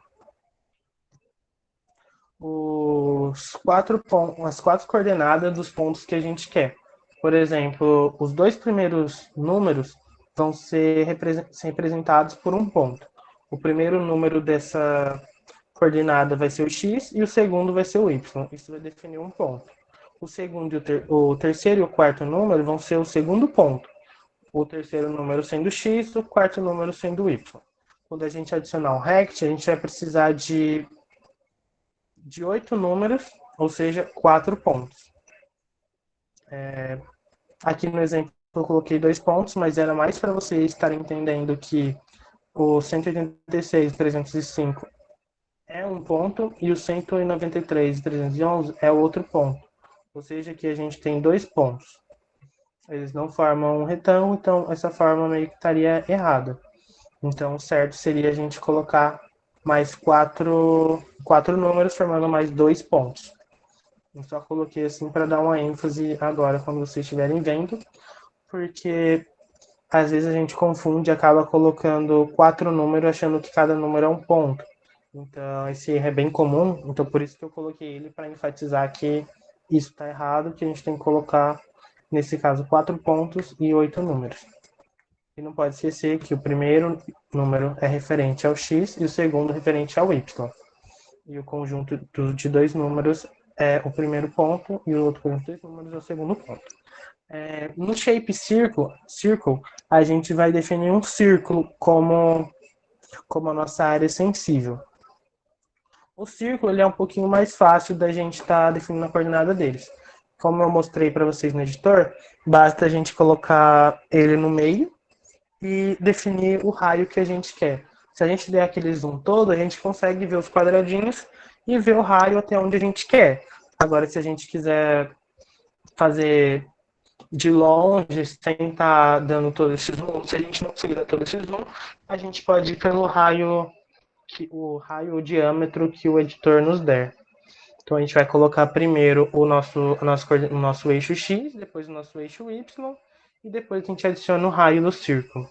as 4 coordenadas dos pontos que a gente quer. Por exemplo, os 2 primeiros números vão ser representados por um ponto. O primeiro número dessa coordenada vai ser o x e o segundo vai ser o y. Isso vai definir um ponto. O segundo, o terceiro e o quarto número vão ser o segundo ponto. O terceiro número sendo x, o quarto número sendo y. Quando a gente adicionar um rect, a gente vai precisar de 8 números, ou seja, 4 pontos. Aqui no exemplo eu coloquei 2 pontos, mas era mais para vocês estarem entendendo que o 186 e 305 é um ponto e o 193 e 311 é outro ponto. Ou seja, aqui a gente tem 2 pontos. Eles não formam um retângulo, então essa forma meio que estaria errada. Então, o certo seria a gente colocar mais 4 números formando mais 2 pontos. Eu só coloquei assim para dar uma ênfase agora quando vocês estiverem vendo, porque às vezes a gente confunde e acaba colocando 4 números achando que cada número é um ponto. Então, esse erro é bem comum, então por isso que eu coloquei ele para enfatizar que isso está errado, que a gente tem que colocar, nesse caso, 4 pontos e 8 números. E não pode esquecer que o primeiro número é referente ao x e o segundo referente ao y. E o conjunto de 2 números é o primeiro ponto e o outro conjunto de 2 números é o segundo ponto. No shape circle, a gente vai definir um círculo como a nossa área sensível. O círculo ele é um pouquinho mais fácil da gente estar definindo a coordenada deles. Como eu mostrei para vocês no editor, basta a gente colocar ele no meio e definir o raio que a gente quer. Se a gente der aquele zoom todo, a gente consegue ver os quadradinhos e ver o raio até onde a gente quer. Agora, se a gente quiser fazer de longe, sem estar dando todo esse zoom, se a gente não conseguir dar todo esse zoom, a gente pode ir pelo raio, o diâmetro que o editor nos der. Então a gente vai colocar primeiro o nosso eixo X, depois o nosso eixo Y, e depois a gente adiciona o raio do círculo.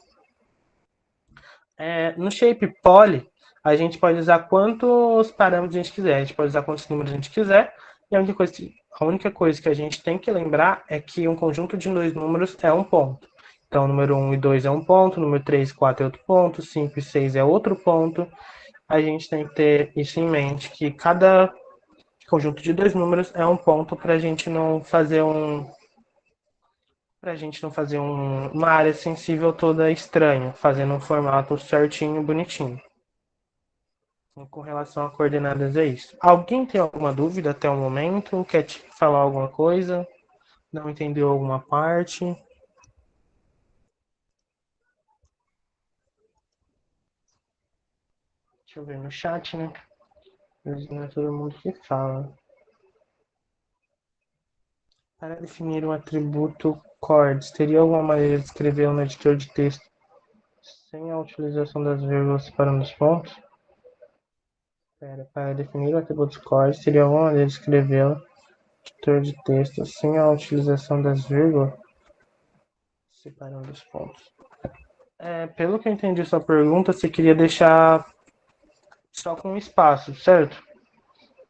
No Shape Poly, a gente pode usar quantos parâmetros a gente quiser, a gente pode usar quantos números a gente quiser, e a única coisa que a gente tem que lembrar é que um conjunto de 2 números é um ponto. Então, o número 1 e 2 é um ponto, número 3 e 4 é outro ponto, 5 e 6 é outro ponto. A gente tem que ter isso em mente, que cada conjunto de 2 números é um ponto para a gente não fazer uma área sensível toda estranha, fazendo um formato certinho, bonitinho. Com relação a coordenadas é isso. Alguém tem alguma dúvida até o momento? Quer te falar alguma coisa? Não entendeu alguma parte? Deixa eu ver no chat, né? Não é todo mundo que fala. Para definir um atributo chords, teria alguma maneira de escrever no editor de texto sem a utilização das vírgulas separando os pontos? Para definir o atributo chords, teria alguma maneira de escrevê-lo no editor de texto sem a utilização das vírgulas separando os pontos? Pelo que eu entendi sua pergunta, você queria deixar só com espaço, certo?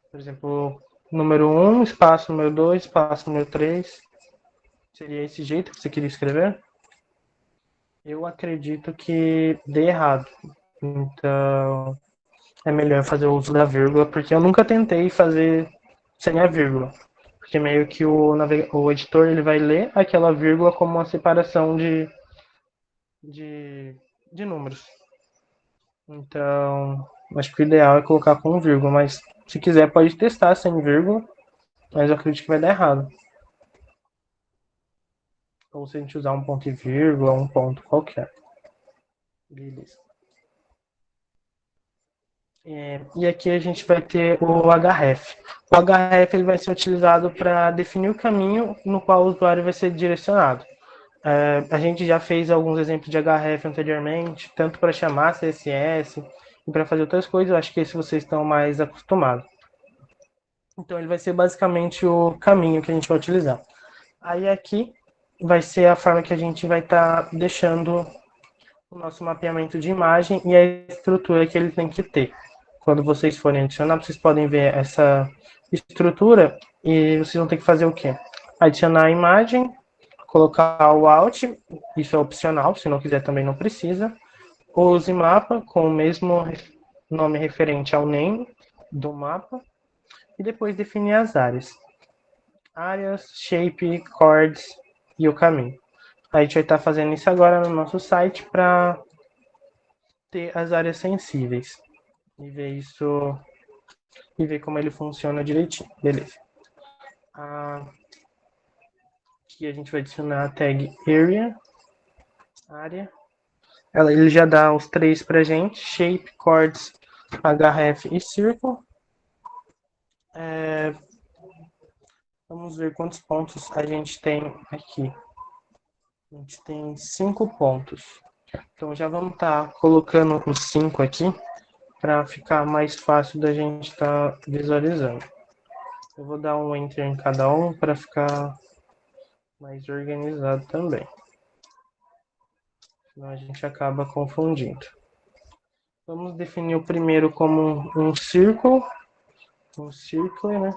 Por exemplo, número 1, espaço número 2, espaço número 3. Seria esse jeito que você queria escrever? Eu acredito que dê errado. Então, é melhor fazer o uso da vírgula, porque eu nunca tentei fazer sem a vírgula. Porque meio que o editor ele vai ler aquela vírgula como uma separação de números. Então, acho que o ideal é colocar com vírgula, mas se quiser pode testar sem vírgula, mas eu acredito que vai dar errado. Ou se a gente usar um ponto e vírgula, um ponto qualquer. Beleza. E aqui a gente vai ter o href. O href ele vai ser utilizado para definir o caminho no qual o usuário vai ser direcionado. A gente já fez alguns exemplos de href anteriormente, tanto para chamar CSS e para fazer outras coisas. Eu acho que esse vocês estão mais acostumados. Então ele vai ser basicamente o caminho que a gente vai utilizar. Aí aqui vai ser a forma que a gente vai estar deixando o nosso mapeamento de imagem e a estrutura que ele tem que ter. Quando vocês forem adicionar, vocês podem ver essa estrutura e vocês vão ter que fazer o quê? Adicionar a imagem, colocar o alt, isso é opcional, se não quiser também não precisa. Use mapa com o mesmo nome referente ao name do mapa e depois definir as áreas. Áreas, shape, chords e o caminho. A gente vai estar fazendo isso agora no nosso site para ter as áreas sensíveis e ver isso e ver como ele funciona direitinho. Beleza. Aqui a gente vai adicionar a tag área. Ele já dá os três pra gente: shape, chords, href e circle. Vamos ver quantos pontos a gente tem aqui. A gente tem 5 pontos. Então já vamos estar colocando os 5 aqui para ficar mais fácil da gente estar visualizando. Eu vou dar um enter em cada um para ficar mais organizado também. Senão a gente acaba confundindo. Vamos definir o primeiro como um círculo. Um círculo, né?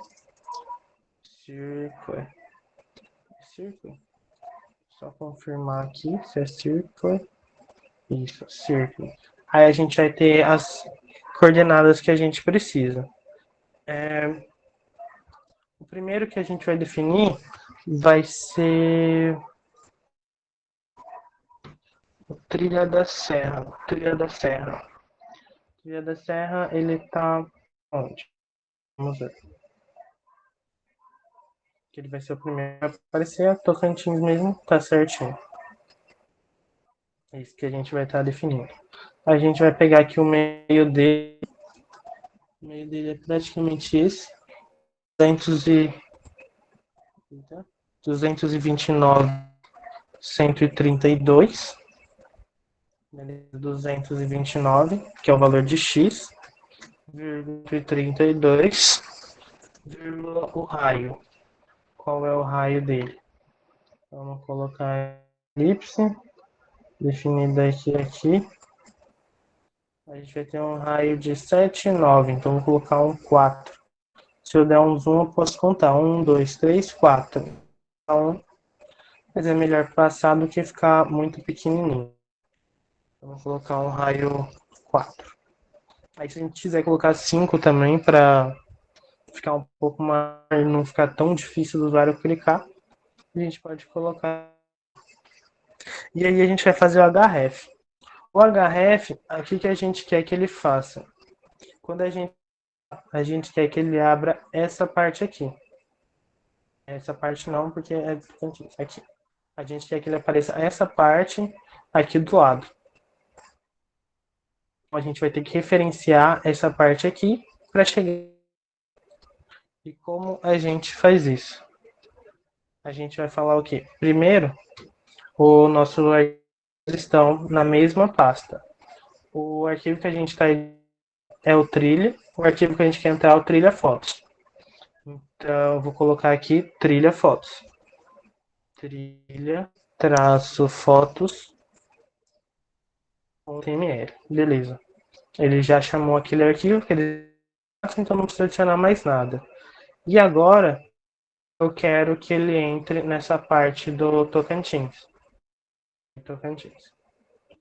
Círculo. Só confirmar aqui se é círculo. Isso, círculo. Aí a gente vai ter as coordenadas que a gente precisa. O primeiro que a gente vai definir vai ser o Trilha da Serra. Trilha da Serra. Trilha da Serra, ele tá onde? Vamos ver. Que ele vai ser o primeiro a aparecer. A Tocantins mesmo, tá certinho. É isso que a gente vai estar definindo. A gente vai pegar aqui o meio dele. O meio dele é praticamente esse. 229.132. 229, que é o valor de x, 32, o raio. Qual é o raio dele? Vamos colocar elipse, definida aqui. A gente vai ter um raio de 7,9, então vou colocar um 4. Se eu der um zoom, eu posso contar. 1, 2, 3, 4. Então, mas é melhor passar do que ficar muito pequenininho. Vamos colocar um raio 4. Aí se a gente quiser colocar 5 também para ficar um pouco mais, não ficar tão difícil do usuário clicar, a gente pode colocar. E aí a gente vai fazer o href. O href, aqui que a gente quer que ele faça. Quando a gente quer que ele abra essa parte aqui. Essa parte não, porque é aqui. A gente quer que ele apareça essa parte aqui do lado. A gente vai ter que referenciar essa parte aqui para chegar. E como a gente faz isso? A gente vai falar o quê? Primeiro, o nosso arquivo estão na mesma pasta. O arquivo que a gente está é o trilha, o arquivo que a gente quer entrar é o trilha fotos. Então, eu vou colocar aqui trilha fotos. Trilha, traço fotos, .ml. Beleza. Ele já chamou aquele arquivo, então não precisa adicionar mais nada. E agora, eu quero que ele entre nessa parte do Tocantins.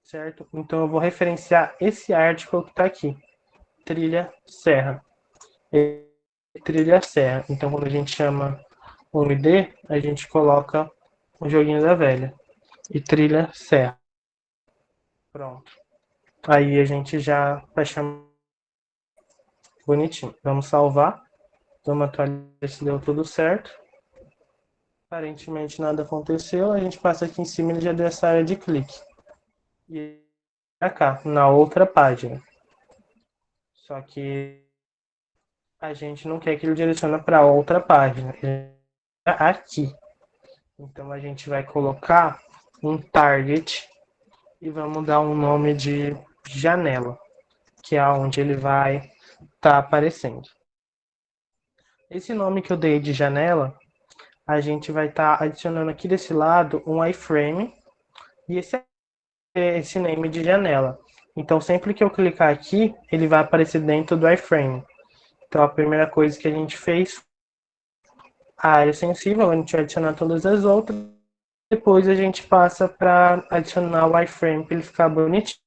Certo? Então eu vou referenciar esse article que está aqui. Trilha Serra. Trilha Serra. Então quando a gente chama um ID, a gente coloca o joguinho da velha. E Trilha Serra. Pronto. Aí a gente já vai chamar bonitinho. Vamos salvar. Vamos atualizar se deu tudo certo. Aparentemente nada aconteceu. A gente passa aqui em cima e ele já deu essa área de clique. E pra cá, na outra página. Só que a gente não quer que ele direcione para outra página. Aqui. Então a gente vai colocar um target e vamos dar um nome de janela, que é onde ele vai estar aparecendo. Esse nome que eu dei de janela, a gente vai estar adicionando aqui desse lado um iframe e esse name de janela. Então, sempre que eu clicar aqui, ele vai aparecer dentro do iframe. Então, a primeira coisa que a gente fez, a área sensível, a gente vai adicionar todas as outras. Depois a gente passa para adicionar o iframe para ele ficar bonitinho.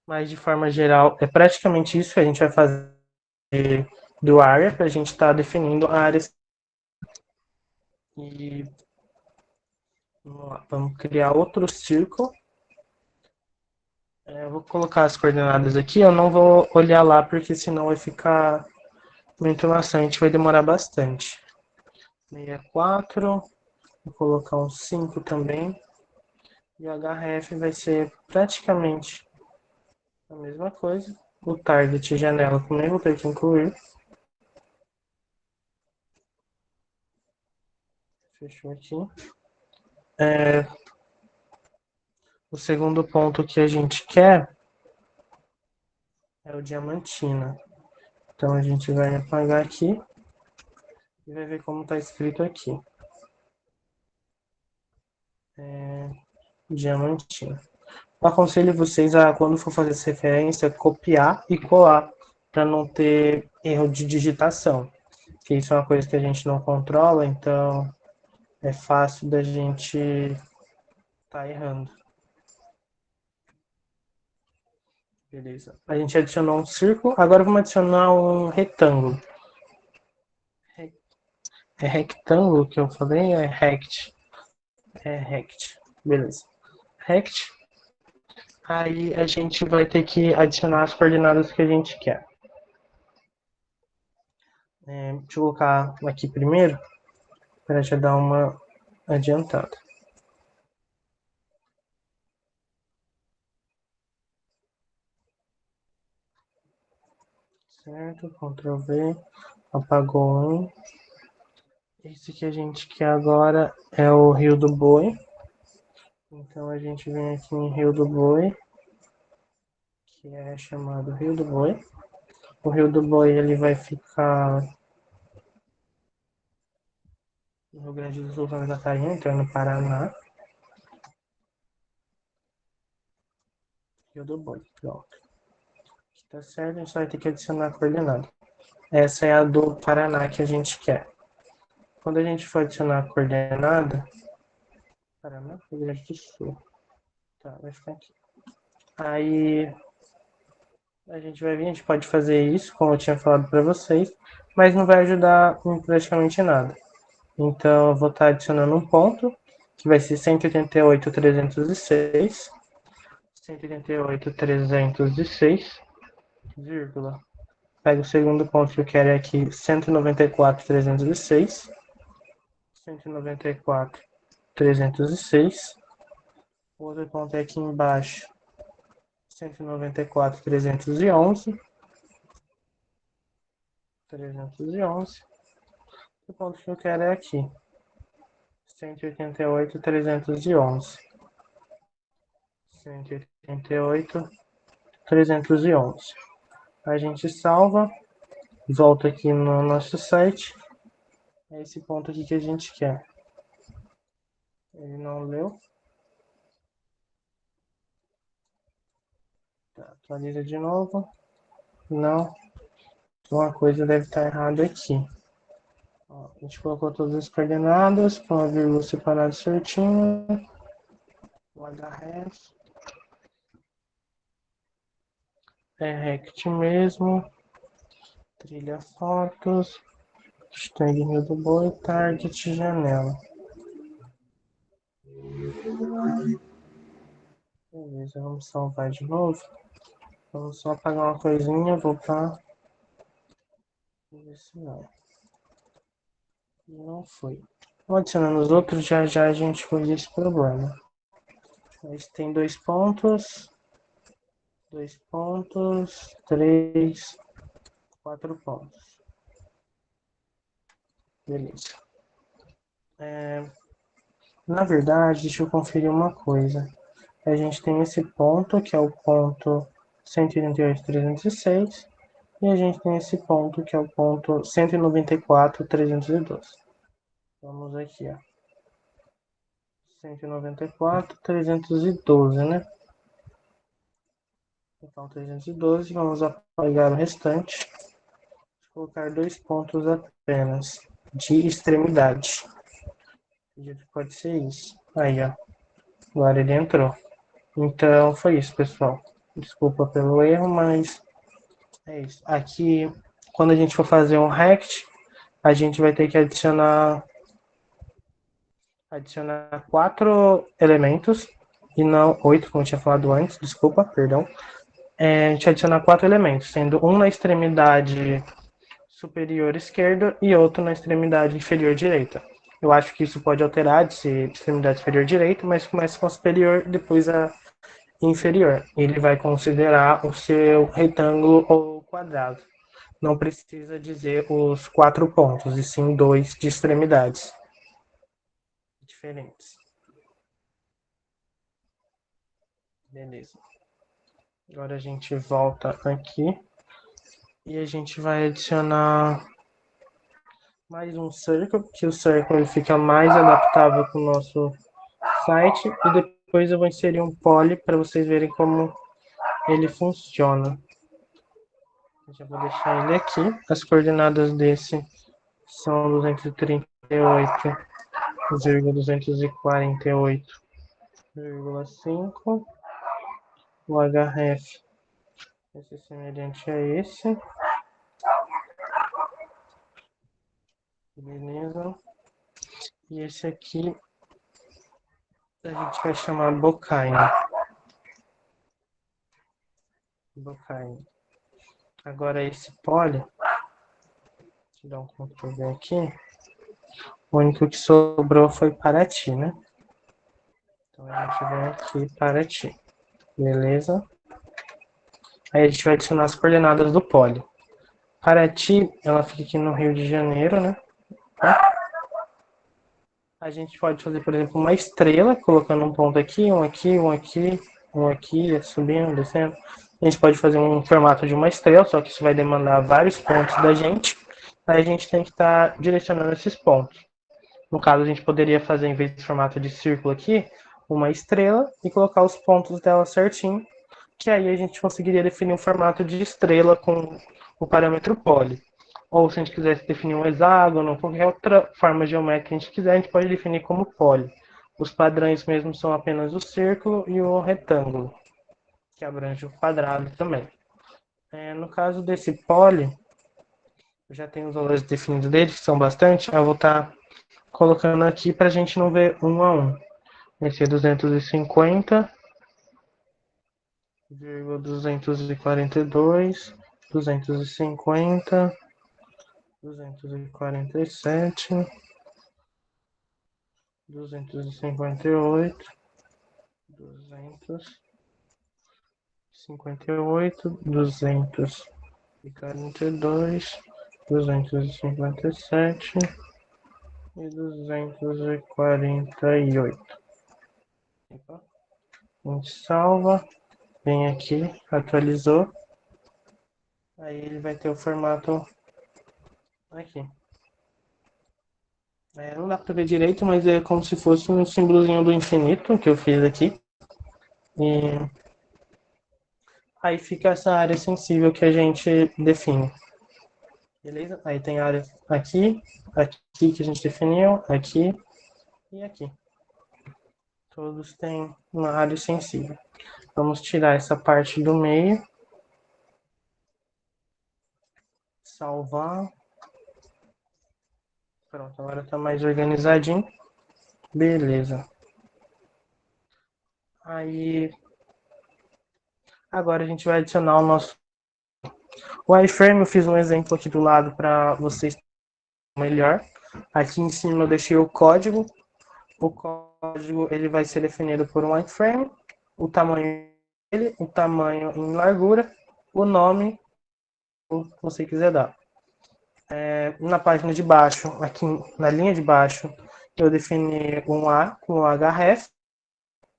Mas, de forma geral, é praticamente isso que a gente vai fazer do área, para a gente estar definindo a área. E vamos lá, vamos criar outro círculo. Eu vou colocar as coordenadas aqui, eu não vou olhar lá, porque senão vai ficar muito maçante, vai demorar bastante. 64, vou colocar um 5 também. E o HRF vai ser praticamente a mesma coisa. O target janela também vou ter que incluir. Fechou aqui. O segundo ponto que a gente quer é o diamantina. Então a gente vai apagar aqui e vai ver como está escrito aqui. Diamantina. Eu aconselho vocês a, quando for fazer essa referência, copiar e colar, para não ter erro de digitação. Porque isso é uma coisa que a gente não controla, então é fácil da gente estar errando. Beleza. A gente adicionou um círculo, agora vamos adicionar um retângulo. É rectângulo que eu falei? É rect. É rect. Beleza. Rect. Aí a gente vai ter que adicionar as coordenadas que a gente quer. Deixa eu colocar aqui primeiro, para já dar uma adiantada. Certo, Ctrl V, apagou um. Esse que a gente quer agora é o Rio do Boi. Então a gente vem aqui em Rio do Boi, que é chamado Rio do Boi. O Rio do Boi ele vai ficar no Rio Grande do Sul, Santa Catarina, então é no Paraná. Rio do Boi, pronto. Tá certo, a gente vai ter que adicionar a coordenada. Essa é a do Paraná que a gente quer. Quando a gente for adicionar a coordenada, Paraná, Rio Grande do Sul. Tá, vai ficar aqui. Aí a gente vai vir, a gente pode fazer isso, como eu tinha falado para vocês, mas não vai ajudar em praticamente nada. Então eu vou estar adicionando um ponto, que vai ser 188.306, 188.306, vírgula. Pega o segundo ponto que eu quero é aqui, 194.306, 194.306. O outro ponto é aqui embaixo, 194.311, 311. O ponto que eu quero é aqui, 188.311, 188.311. A gente salva, volta aqui no nosso site. É esse ponto aqui que a gente quer. Ele não leu. Tá, atualiza de novo. Não. Uma coisa deve estar errada aqui. Ó, a gente colocou todas as coordenadas com a vírgula separada certinho. O href. É rect mesmo. Trilha fotos. Hashtag Rio do Boi. Target janela. Beleza, vamos salvar de novo. Vamos só apagar uma coisinha, voltar. Ver se não. Não foi. Adicionando os outros, já já a gente corrige esse problema. Mas tem 2 pontos, 3, 4 pontos. Beleza. Na verdade, deixa eu conferir uma coisa. A gente tem esse ponto, que é o ponto 188.306. E a gente tem esse ponto, que é o ponto 194.312. Vamos aqui, ó. 194.312, né? Então, 312, vamos apagar o restante. Vou colocar 2 pontos apenas de extremidade. Pode ser isso. Aí, ó. Agora ele entrou. Então, foi isso, pessoal. Desculpa pelo erro, mas é isso. Aqui, quando a gente for fazer um rect, a gente vai ter que adicionar 4 elementos e não 8, como eu tinha falado antes. Desculpa, perdão. A gente adicionar 4 elementos, sendo um na extremidade superior esquerda e outro na extremidade inferior direita. Eu acho que isso pode alterar de ser extremidade superior direita, mas começa com a superior, depois a inferior. Ele vai considerar o seu retângulo ou quadrado. Não precisa dizer os 4 pontos, e sim 2 de extremidades diferentes. Beleza. Agora a gente volta aqui e a gente vai adicionar mais um circle, que o circle fica mais adaptável com o nosso site, e depois eu vou inserir um poly para vocês verem como ele funciona. Eu já vou deixar ele aqui. As coordenadas desse são 238,248,5. O HRF vai ser semelhante a esse. Beleza. E esse aqui a gente vai chamar Bocaina. Bocaina. Agora esse poly, deixa eu dar um Ctrl V aqui. O único que sobrou foi Paraty, né? Então a gente vem aqui Paraty. Beleza? Aí a gente vai adicionar as coordenadas do poly. Paraty, ela fica aqui no Rio de Janeiro, né? A gente pode fazer, por exemplo, uma estrela, colocando um ponto aqui, um aqui, um aqui, um aqui, subindo, descendo. A gente pode fazer um formato de uma estrela, só que isso vai demandar vários pontos da gente. Aí a gente tem que estar direcionando esses pontos. No caso, a gente poderia fazer, em vez de formato de círculo aqui, uma estrela e colocar os pontos dela certinho, que aí a gente conseguiria definir um formato de estrela com o parâmetro poly. Ou se a gente quisesse definir um hexágono, qualquer outra forma geométrica que a gente quiser, a gente pode definir como poly. Os padrões mesmo são apenas o círculo e o retângulo, que abrange o quadrado também. No caso desse poly, eu já tenho os valores definidos dele, que são bastante, eu vou estar colocando aqui para a gente não ver um a um. Esse é 250,242, 250, 247, 258, 258, 242, 257 e 248. A gente salva, vem aqui, atualizou. Aí ele vai ter o formato aqui. Não dá pra ver direito, mas é como se fosse um símbolozinho do infinito que eu fiz aqui. E aí fica essa área sensível que a gente define. Beleza? Aí tem área aqui, aqui que a gente definiu, aqui e aqui. Todos têm uma área sensível. Vamos tirar essa parte do meio. Salvar. Pronto, agora tá mais organizadinho. Beleza. Aí, agora a gente vai adicionar o nosso... O iframe eu fiz um exemplo aqui do lado para vocês melhor. Aqui em cima eu deixei o código. O código ele vai ser definido por um iframe, o tamanho dele, o tamanho em largura, o nome que você quiser dar. Na página de baixo, aqui na linha de baixo, eu defini um A com o href.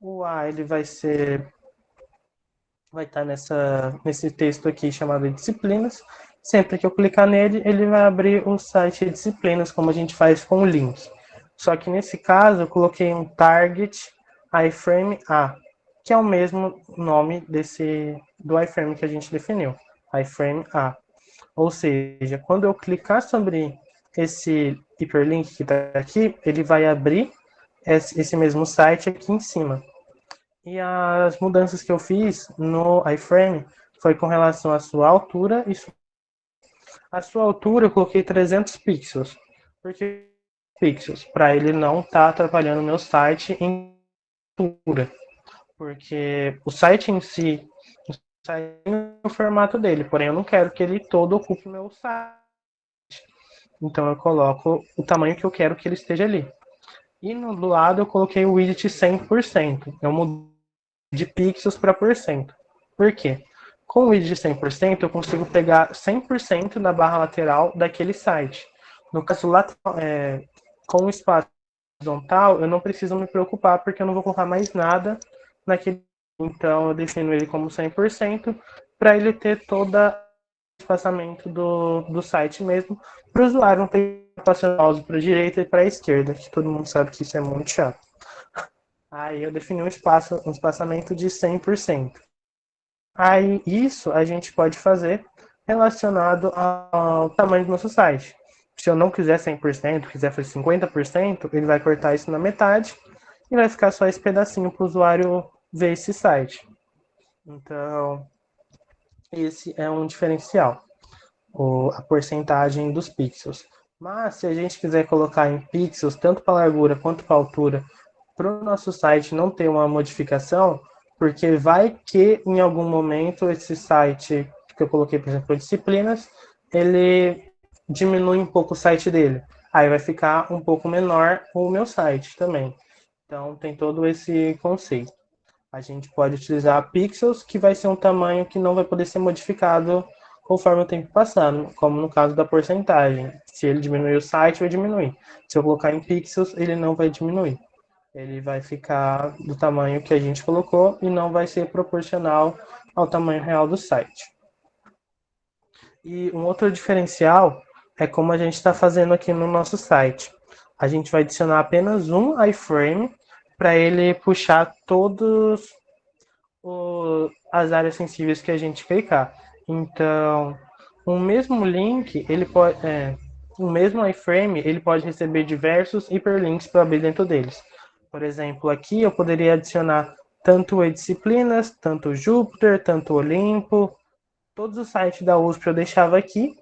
O A ele vai estar nesse texto aqui chamado de disciplinas, Sempre que eu clicar nele, ele vai abrir o site de disciplinas, como a gente faz com o link. Só que nesse caso, eu coloquei um target iframe A, que é o mesmo nome do iframe que a gente definiu, iframe A. Ou seja, quando eu clicar sobre esse hiperlink que está aqui, ele vai abrir esse mesmo site aqui em cima. E as mudanças que eu fiz no iframe foi com relação à sua altura e a sua altura eu coloquei 300 pixels. Porque pixels, para ele não estar atrapalhando o meu site em altura. Porque o site em si, o site tem o formato dele, porém eu não quero que ele todo ocupe o meu site. Então eu coloco o tamanho que eu quero que ele esteja ali. E do lado eu coloquei o widget 100%. Eu mudei de pixels para porcento. Por quê? Com o widget 100%, eu consigo pegar 100% da barra lateral daquele site. No caso, com o espaço horizontal, eu não preciso me preocupar, porque eu não vou colocar mais nada naquele. Então, eu defino ele como 100%, para ele ter todo o espaçamento do site mesmo, para o usuário não ter que passar o mouse para a direita e para a esquerda, que todo mundo sabe que isso é muito chato. Aí eu defini um espaçamento de 100%. Aí isso a gente pode fazer relacionado ao tamanho do nosso site. Se eu não quiser 100%, quiser fazer 50%, ele vai cortar isso na metade e vai ficar só esse pedacinho para o usuário ver esse site. Então, esse é um diferencial, a porcentagem dos pixels. Mas se a gente quiser colocar em pixels, tanto para largura quanto para altura, para o nosso site não ter uma modificação, porque vai que em algum momento esse site que eu coloquei, por exemplo, disciplinas, ele diminui um pouco o site dele. Aí vai ficar um pouco menor o meu site também. Então tem todo esse conceito. A gente pode utilizar pixels, que vai ser um tamanho que não vai poder ser modificado conforme o tempo passar, como no caso da porcentagem. Se ele diminuir o site, vai diminuir. Se eu colocar em pixels, ele não vai diminuir. Ele vai ficar do tamanho que a gente colocou e não vai ser proporcional ao tamanho real do site. E um outro diferencial é como a gente está fazendo aqui no nosso site. A gente vai adicionar apenas um iframe para ele puxar todas as áreas sensíveis que a gente clicar. Então, o mesmo link, o mesmo iframe, ele pode receber diversos hiperlinks para abrir dentro deles. Por exemplo, aqui eu poderia adicionar tanto o e-disciplinas, tanto o Jupyter, tanto o Olimpo, todos os sites da USP eu deixava aqui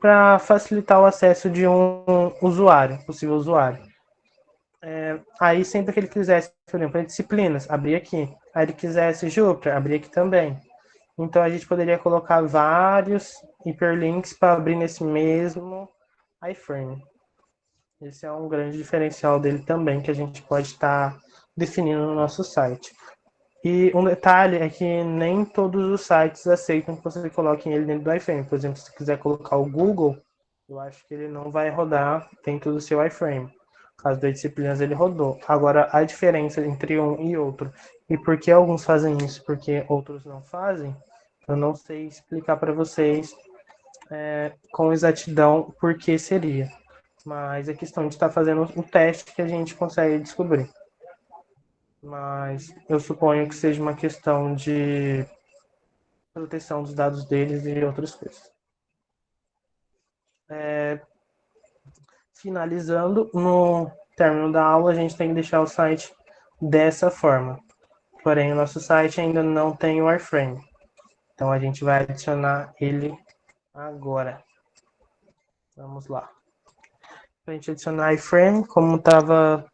para facilitar o acesso de um usuário, possível usuário. Aí sempre que ele quisesse, por exemplo, disciplinas, abria aqui. Aí ele quisesse Jupyter, abria aqui também. Então a gente poderia colocar vários hiperlinks para abrir nesse mesmo iframe. Esse é um grande diferencial dele também, que a gente pode estar definindo no nosso site. E um detalhe é que nem todos os sites aceitam que você coloque ele dentro do iframe. Por exemplo, se quiser colocar o Google, eu acho que ele não vai rodar dentro do seu iframe. No caso das disciplinas, ele rodou. Agora, a diferença entre um e outro, e por que alguns fazem isso, porque outros não fazem, eu não sei explicar para vocês com exatidão por que seria. Mas é questão de estar fazendo um teste que a gente consegue descobrir. Mas eu suponho que seja uma questão de proteção dos dados deles e outras coisas. Finalizando, no término da aula, a gente tem que deixar o site dessa forma. Porém, o nosso site ainda não tem o wireframe. Então, a gente vai adicionar ele agora. Vamos lá. Para a gente adicionar iframe, como estava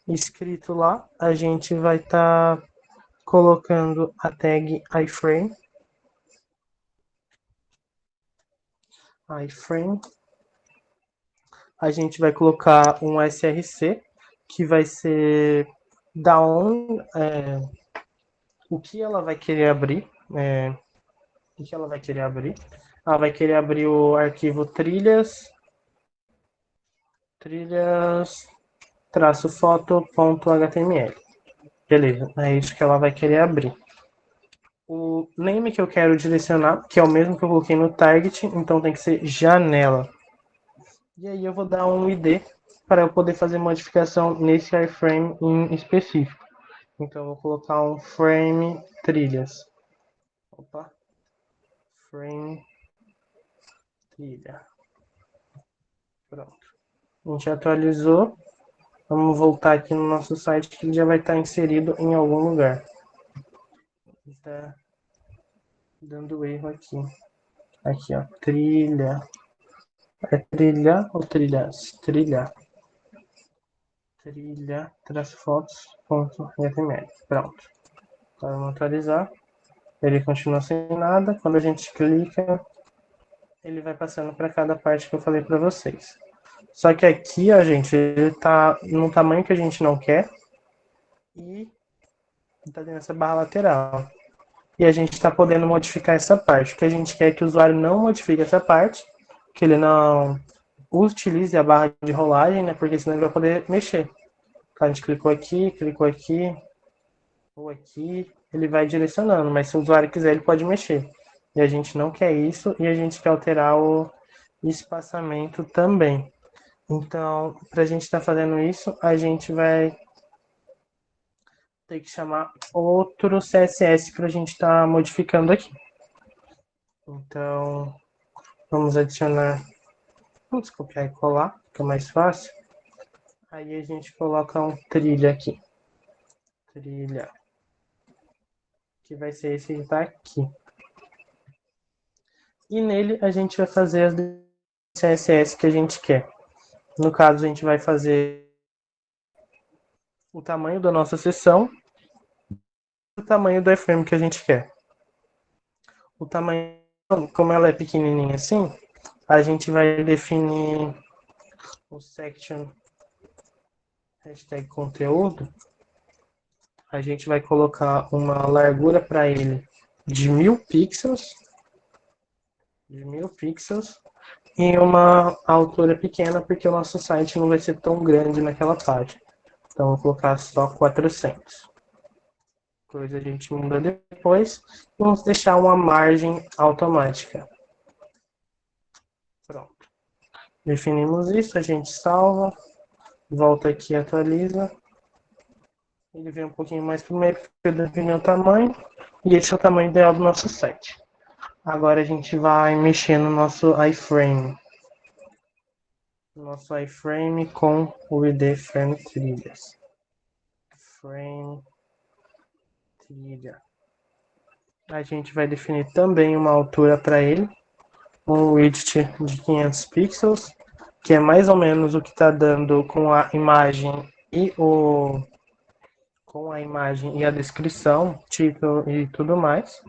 escrito lá, a gente vai estar colocando a tag iframe. iframe. A gente vai colocar um src, que vai ser da onde, o que ela vai querer abrir. O que ela vai querer abrir? Ela vai querer abrir o arquivo trilhas-foto.html. Beleza, é isso que ela vai querer abrir. o name que eu quero direcionar, que é o mesmo que eu coloquei no target, então tem que ser janela. E aí eu vou dar um ID para eu poder fazer modificação nesse iframe em específico. Então eu vou colocar um frame trilhas. Opa. Frame trilha. Pronto. A gente atualizou. Vamos voltar aqui no nosso site que ele já vai estar inserido em algum lugar. Está dando erro aqui. Aqui, ó. Trilha. É trilha ou trilhas? Trilha. Trilha, fotos.html. Pronto. Então, vamos atualizar. Ele continua sem nada. Quando a gente clica, ele vai passando para cada parte que eu falei para vocês. Só que aqui, a gente, ele tá no tamanho que a gente não quer e tá dentro dessa barra lateral. E a gente está podendo modificar essa parte. O que a gente quer é que o usuário não modifique essa parte, que ele não utilize a barra de rolagem, né? Porque senão ele vai poder mexer. A gente clicou aqui, ou aqui, ele vai direcionando, mas se o usuário quiser, ele pode mexer. E a gente não quer isso, e a gente quer alterar o espaçamento também. Então, para a gente estar fazendo isso, a gente vai ter que chamar outro CSS para a gente estar modificando aqui. Então, vamos adicionar, vamos copiar e colar, que é mais fácil. Aí a gente coloca um trilha aqui. Trilha. Que vai ser esse que está aqui. E nele a gente vai fazer as CSS que a gente quer. No caso, a gente vai fazer o tamanho da nossa seção e o tamanho do iframe que a gente quer. O tamanho, como ela é pequenininha assim, a gente vai definir o section hashtag conteúdo. A gente vai colocar uma largura para ele de 1000 pixels, e uma altura pequena, porque o nosso site não vai ser tão grande naquela página. Então, vou colocar só 400. Depois a gente muda depois. Vamos deixar uma margem automática. Pronto. Definimos isso, a gente salva. Volta aqui e atualiza. Ele vem um pouquinho mais para o meio, porque eu defini o tamanho. E esse é o tamanho ideal do nosso site. Agora a gente vai mexer no nosso iframe. Nosso iframe com o ID frame trilhas. Frame trilha. A gente vai definir também uma altura para ele. Um width de 500 pixels, que é mais ou menos o que está dando com a imagem e a descrição, título e tudo mais.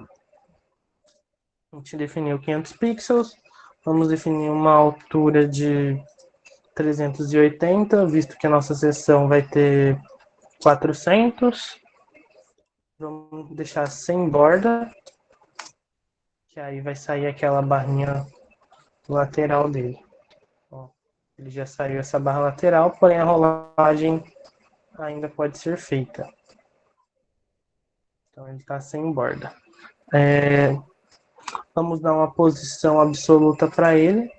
A gente definiu 500 pixels. Vamos definir uma altura de 380, visto que a nossa seção vai ter 400. Vamos deixar sem borda, que aí vai sair aquela barrinha lateral dele. Ó, ele já saiu essa barra lateral, porém a rolagem ainda pode ser feita. Então ele está sem borda. Vamos dar uma posição absoluta para ele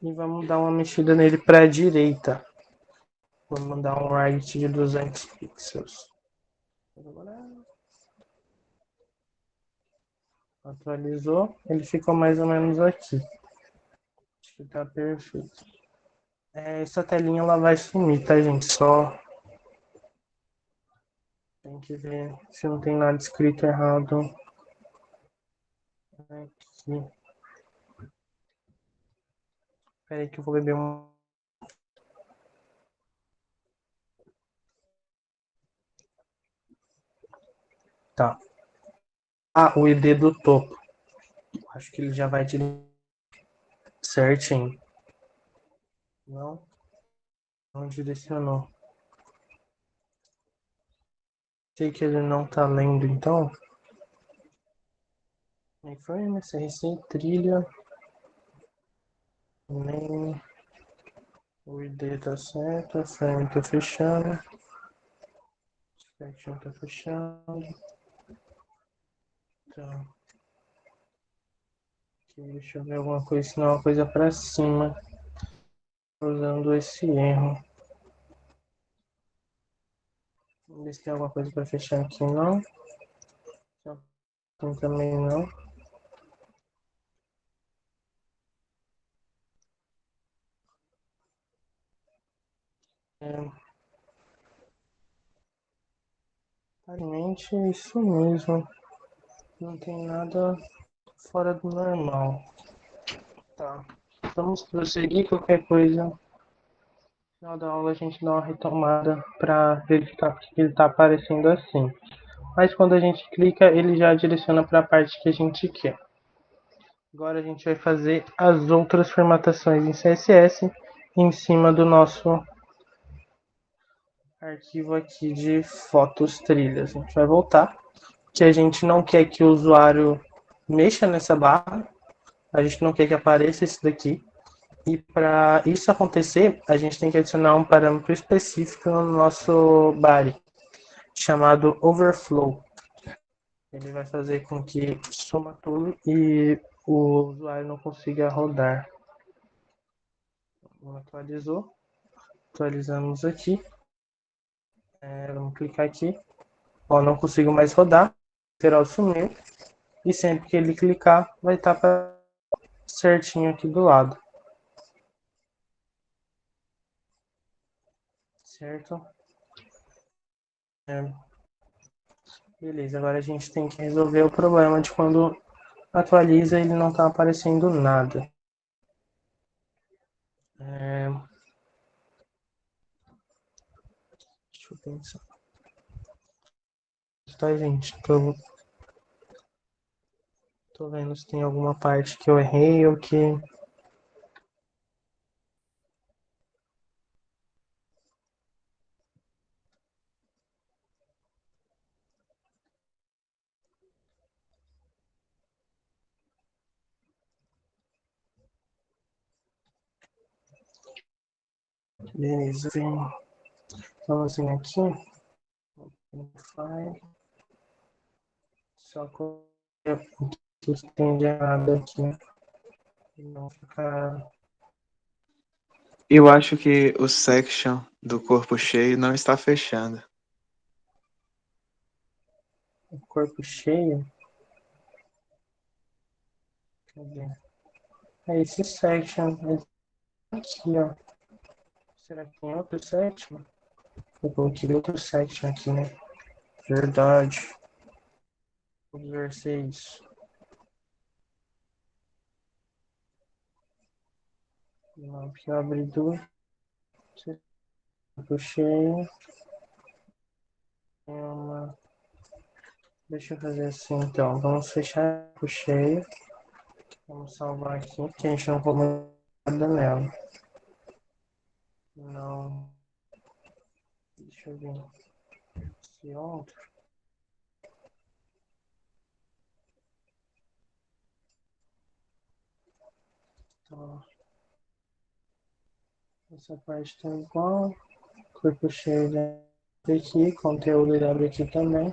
e vamos dar uma mexida nele para a direita. Vamos dar um right de 200 pixels. Atualizou, ele ficou mais ou menos aqui. Acho que tá perfeito. Essa telinha ela vai sumir, tá, gente? Só tem que ver se não tem nada escrito errado aqui. Espera aí que eu vou beber um. Tá. Ah, o ID do topo. Acho que ele já vai certinho. Não, não direcionou. Sei que ele não tá lendo, então. Iframe, CRC, trilha. Name. O ID tá certo. Frame tá fechando. Section tá fechando. Então, aqui, deixa eu ver alguma coisa, senão é uma coisa para cima, usando esse erro. Vamos ver se tem alguma coisa para fechar aqui, não. Aqui também não. É, aparentemente é isso mesmo. Não tem nada fora do normal. Tá. Vamos prosseguir. Qualquer coisa. No final da aula a gente dá uma retomada para verificar porque ele está aparecendo assim. Mas quando a gente clica, ele já direciona para a parte que a gente quer. Agora a gente vai fazer as outras formatações em CSS em cima do nosso arquivo aqui de fotos trilhas. A gente vai voltar, que a gente não quer que o usuário mexa nessa barra, a gente não quer que apareça isso daqui. E para isso acontecer, a gente tem que adicionar um parâmetro específico no nosso body, chamado overflow. Ele vai fazer com que soma tudo e o usuário não consiga rodar. Atualizou. Atualizamos aqui. Vamos clicar aqui. Ó, não consigo mais rodar. O lateral sumiu. E sempre que ele clicar, vai estar certinho aqui do lado. Certo? Beleza, agora a gente tem que resolver o problema de quando atualiza e ele não está aparecendo nada. Deixa eu pensar. Tá, gente? Tô vendo se tem alguma parte que eu errei ou que. Beleza, vem. Vamos vir aqui. File. Só o que tem de errado aqui. Não ficar. Eu acho que o section do corpo cheio não está fechando. O corpo cheio. Cadê? É esse section. Aqui, ó. Será que tem outro section? Eu coloquei outro section aqui, né? Verdade. Vou exercer isso. Aqui eu abri do. Puxei. Uma. Deixa eu fazer assim então. Vamos fechar. Puxei. Vamos salvar aqui, que a gente não colocou nada nela. Não. Deixa eu ver. Esse outro. Então, essa parte tá igual. Corpo cheio aqui. Conteúdo ele abre aqui também.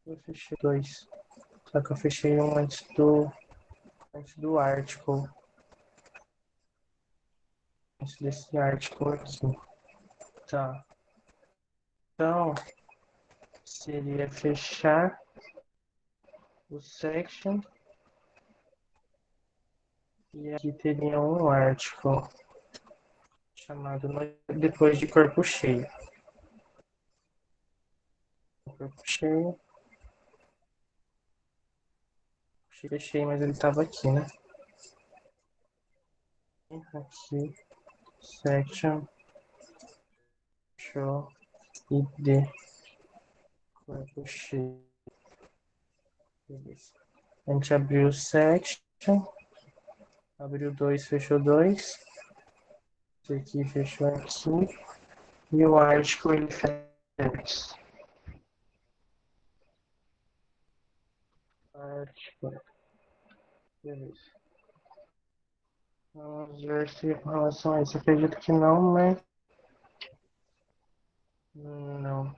Eu fechei dois. Só que eu fechei um antes do article. Antes desse article aqui. Tá. Então, seria fechar o section. E aqui teria um article chamado depois de corpo cheio. Corpo cheio. Fechei, mas ele estava aqui, né? Aqui, section, show, id, corpo cheio. Beleza. A gente abriu o section, abriu dois, fechou dois. Esse aqui fechou aqui. E o article ele fez. Article. Beleza. Vamos ver se em relação a isso. Acredito que não, mas. Não.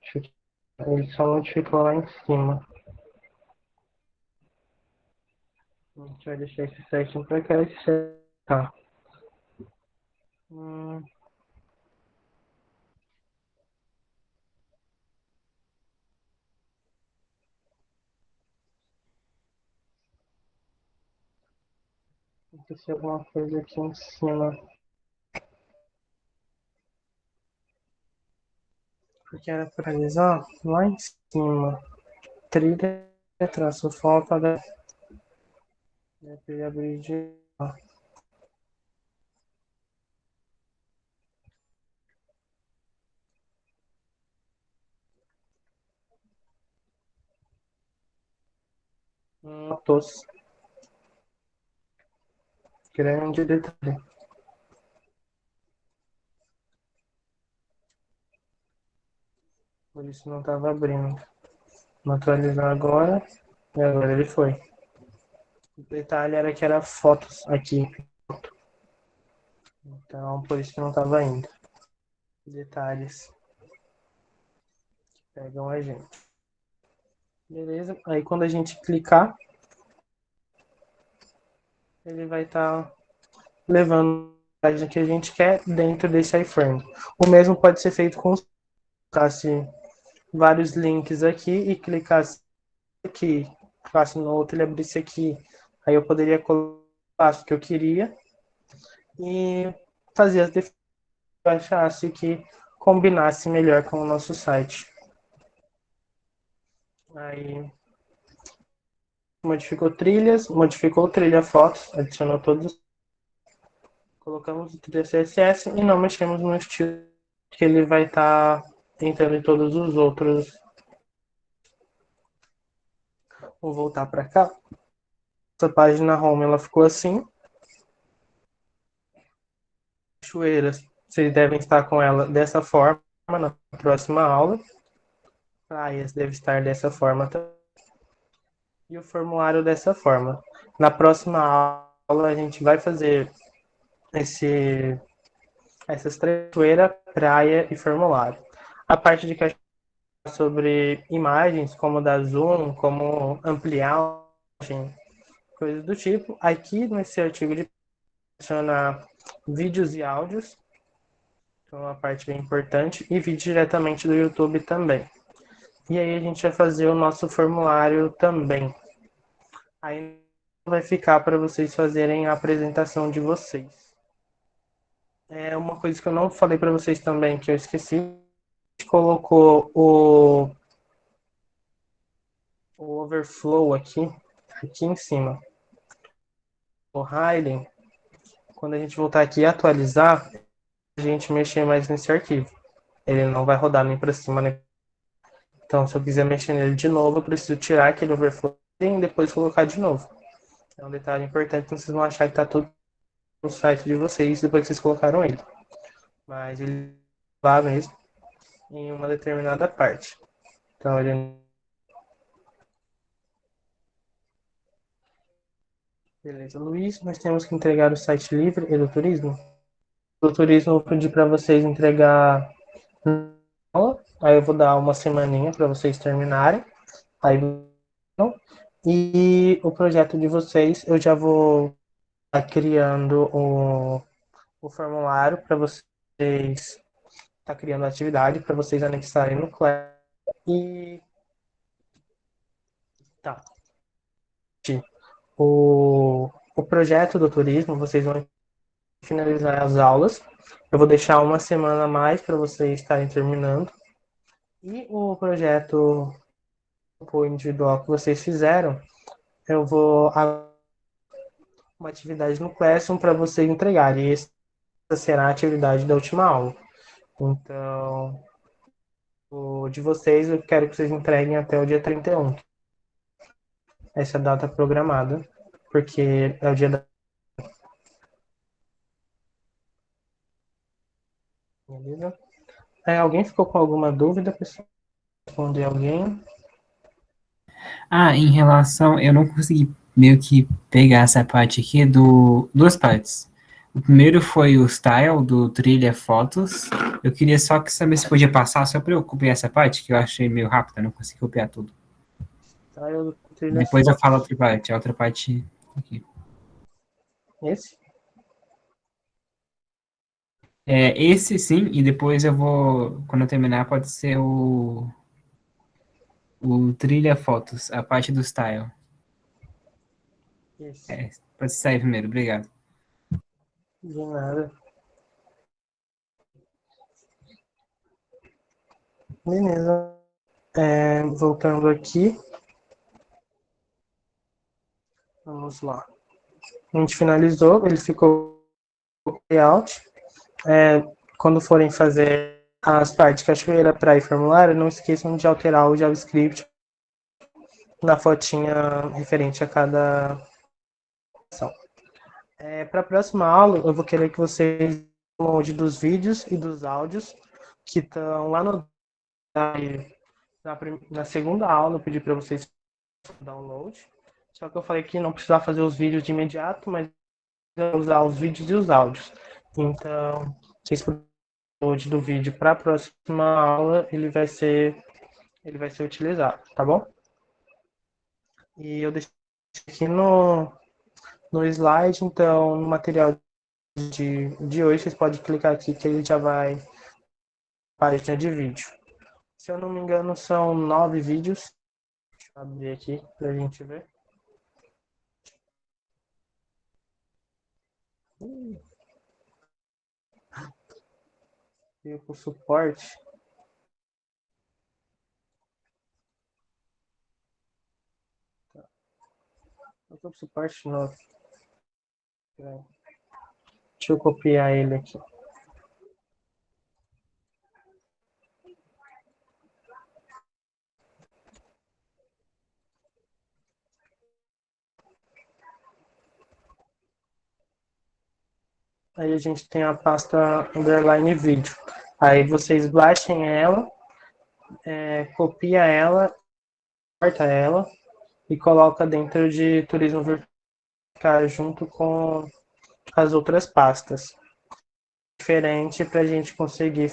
Deixa eu Ele só modificou lá em cima. A gente vai deixar esse certinho pra cá. Tá. Aconteceu alguma coisa aqui em cima. Porque era pra alisar lá em cima. Trilha, traço foto, deve abrir de. Fotos. Grande detalhe. Por isso não estava abrindo. Vou atualizar agora. E agora ele foi. O detalhe era que era fotos aqui. Então por isso que não estava indo. Detalhes que pegam a gente. Beleza? Aí quando a gente clicar, ele vai estar levando a página que a gente quer dentro desse iframe. O mesmo pode ser feito com vários links aqui e clicasse aqui, clicasse no outro ele abrisse aqui. Aí eu poderia colocar o que eu queria e fazer as definições que eu achasse que combinasse melhor com o nosso site. Aí modificou trilhas, modificou trilha fotos, adicionou todos, colocamos o trilha CSS e não mexemos no estilo que ele vai estar entrando em todos os outros. Vou voltar para cá. Essa página home ela ficou assim. Cachoeiras, vocês devem estar com ela dessa forma na próxima aula. Praias deve estar dessa forma também. E o formulário dessa forma. Na próxima aula a gente vai fazer essas três: cachoeira, praia e formulário. A parte de cachoeira sobre imagens, como dar zoom, como ampliar, coisas do tipo. Aqui nesse artigo de adicionar vídeos e áudios, então é uma parte bem importante, e vídeo diretamente do YouTube também. E aí a gente vai fazer o nosso formulário também. Aí vai ficar para vocês fazerem a apresentação de vocês. É uma coisa que eu não falei para vocês também, que eu esqueci. A gente colocou o overflow aqui em cima. O hiding, quando a gente voltar aqui e atualizar, a gente mexer mais nesse arquivo. Ele não vai rodar nem para cima, nem. Então, se eu quiser mexer nele de novo, eu preciso tirar aquele overflow e depois colocar de novo. É um detalhe importante, então vocês vão achar que está tudo no site de vocês depois que vocês colocaram ele. Mas ele vai mesmo em uma determinada parte. Então ele. Beleza, Luiz, nós temos que entregar o site livre e do turismo. Do turismo eu pedi para vocês entregar. Aí eu vou dar uma semaninha para vocês terminarem. Aí e o projeto de vocês eu já vou estar criando o formulário para vocês. Tá criando a atividade para vocês anexarem no Class. E tá. O projeto do turismo, vocês vão finalizar as aulas. Eu vou deixar uma semana a mais para vocês estarem terminando. E o projeto individual que vocês fizeram, eu vou uma atividade no Classroom para vocês entregarem. E essa será a atividade da última aula. Então, o de vocês eu quero que vocês entreguem até o dia 31. Essa é a data programada, porque é o dia da. Beleza? Alguém ficou com alguma dúvida, pessoal? Responder alguém? Em relação, eu não consegui meio que pegar essa parte aqui duas partes. O primeiro foi o Style, do Trilha Fotos. Eu queria só saber se podia passar, só para eu copiar essa parte, que eu achei meio rápida, não consegui copiar tudo. Tá, eu trilho as Depois eu falo fotos. a outra parte aqui. Esse? Esse sim, e depois eu vou, quando eu terminar, pode ser o Trilha Fotos, a parte do Style. Esse. Pode sair primeiro, obrigado. De nada. Beleza. Voltando aqui. Vamos lá. A gente finalizou, ele ficou layout. Quando forem fazer as partes cachoeira, praia e formulário, não esqueçam de alterar o JavaScript na fotinha referente a cada ação. Para a próxima aula, eu vou querer que vocês download dos vídeos e dos áudios que estão lá no na segunda aula. Eu pedi para vocês download. Só que eu falei que não precisava fazer os vídeos de imediato, mas usar os vídeos e os áudios. Então, vocês download do vídeo para a próxima aula, ele vai ser utilizado, tá bom? E eu deixei aqui no slide, então, no material de hoje, vocês podem clicar aqui que ele já vai para a página de vídeo. Se eu não me engano, são 9 vídeos. Deixa eu abrir aqui para a gente ver. E o suporte. Eu tô com suporte novo. Deixa eu copiar ele aqui. Aí a gente tem a pasta underline vídeo. Aí vocês baixem ela, copia ela, corta ela e coloca dentro de turismo virtual junto com as outras pastas. Diferente para a gente conseguir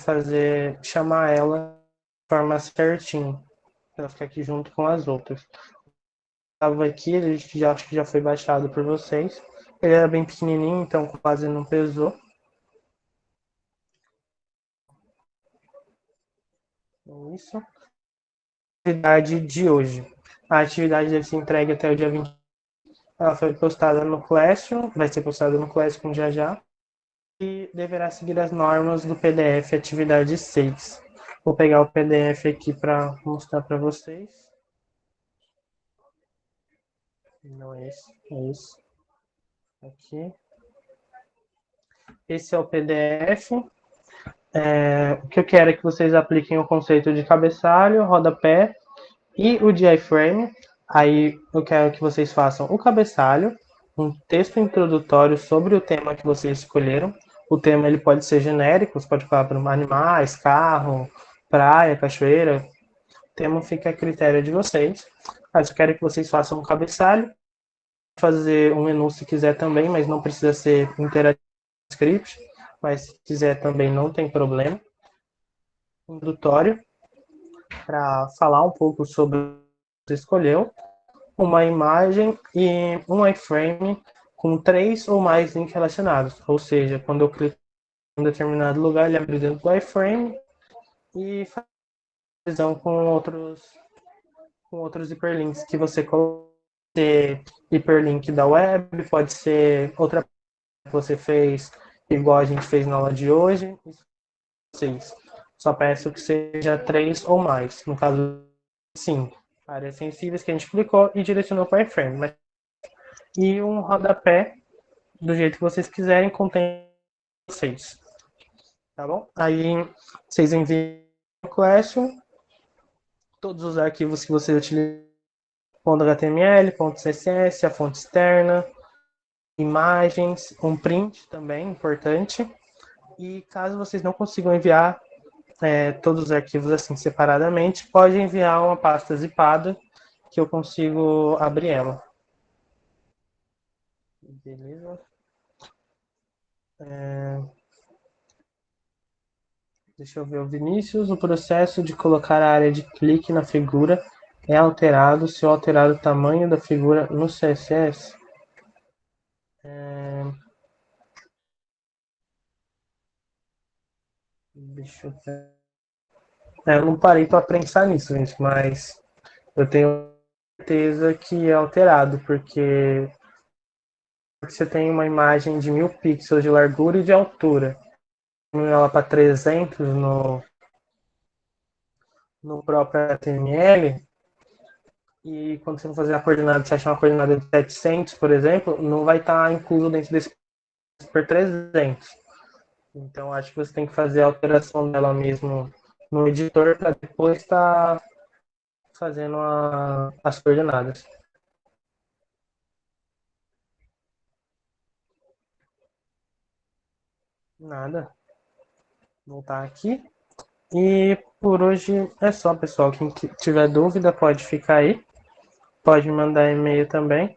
chamar ela de forma certinha. Ela fica aqui junto com as outras. Estava aqui, ele acho que já foi baixado por vocês. Ele era bem pequenininho, então quase não pesou. Isso. Atividade de hoje. A atividade deve ser entregue até o dia 20. Ela foi postada no Classroom, vai ser postada no Classroom já já. E deverá seguir as normas do PDF atividade 6. Vou pegar o PDF aqui para mostrar para vocês. Não é esse, é esse. Aqui. Esse é o PDF. O que eu quero é que vocês apliquem o conceito de cabeçalho, rodapé e o de iframe. Aí eu quero que vocês façam o cabeçalho, um texto introdutório sobre o tema que vocês escolheram. O tema ele pode ser genérico, você pode falar para animais, carro, praia, cachoeira. O tema fica a critério de vocês. Mas eu quero que vocês façam um cabeçalho, fazer um menu se quiser também, mas não precisa ser interativo script, mas se quiser também não tem problema. Introdutório, para falar um pouco sobre o que você escolheu, uma imagem e um iframe com 3 ou mais links relacionados. Ou seja, quando eu clico em um determinado lugar, ele abre dentro do iframe e faz visão com outros hiperlinks que você coloca. Pode ser hiperlink da web, pode ser outra que você fez, igual a gente fez na aula de hoje. Só peço que seja 3 ou mais. No caso, 5 áreas sensíveis que a gente clicou e direcionou para o iframe. E um rodapé, do jeito que vocês quiserem, contém vocês. Tá bom? Aí vocês enviam o Classroom, todos os arquivos que você utiliza, .html, .css, a fonte externa, imagens, um print também, importante. E caso vocês não consigam enviar todos os arquivos assim separadamente, pode enviar uma pasta zipada que eu consigo abrir ela. Beleza? Deixa eu ver, o Vinícius, o processo de colocar a área de clique na figura é alterado se eu alterar o tamanho da figura no CSS? Deixa eu ver. Eu não parei para pensar nisso, gente, mas eu tenho certeza que é alterado, porque você tem uma imagem de 1000 pixels de largura e de altura. Ela para 300 no próprio HTML, e quando você for fazer a coordenada, você achar uma coordenada de 700, por exemplo, não vai estar incluso dentro desse por 300. Então, acho que você tem que fazer a alteração dela mesmo no editor para depois estar fazendo as coordenadas. Nada. Voltar aqui. E por hoje é só, pessoal. Quem tiver dúvida pode ficar aí. Pode me mandar e-mail também.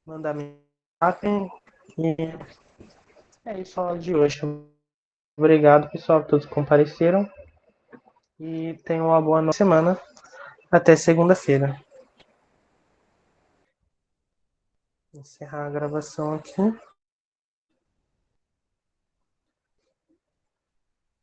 Mandar mensagem. E é isso a de hoje. Obrigado, pessoal, todos que compareceram. E tenham uma boa semana. Até segunda-feira. Vou encerrar a gravação aqui.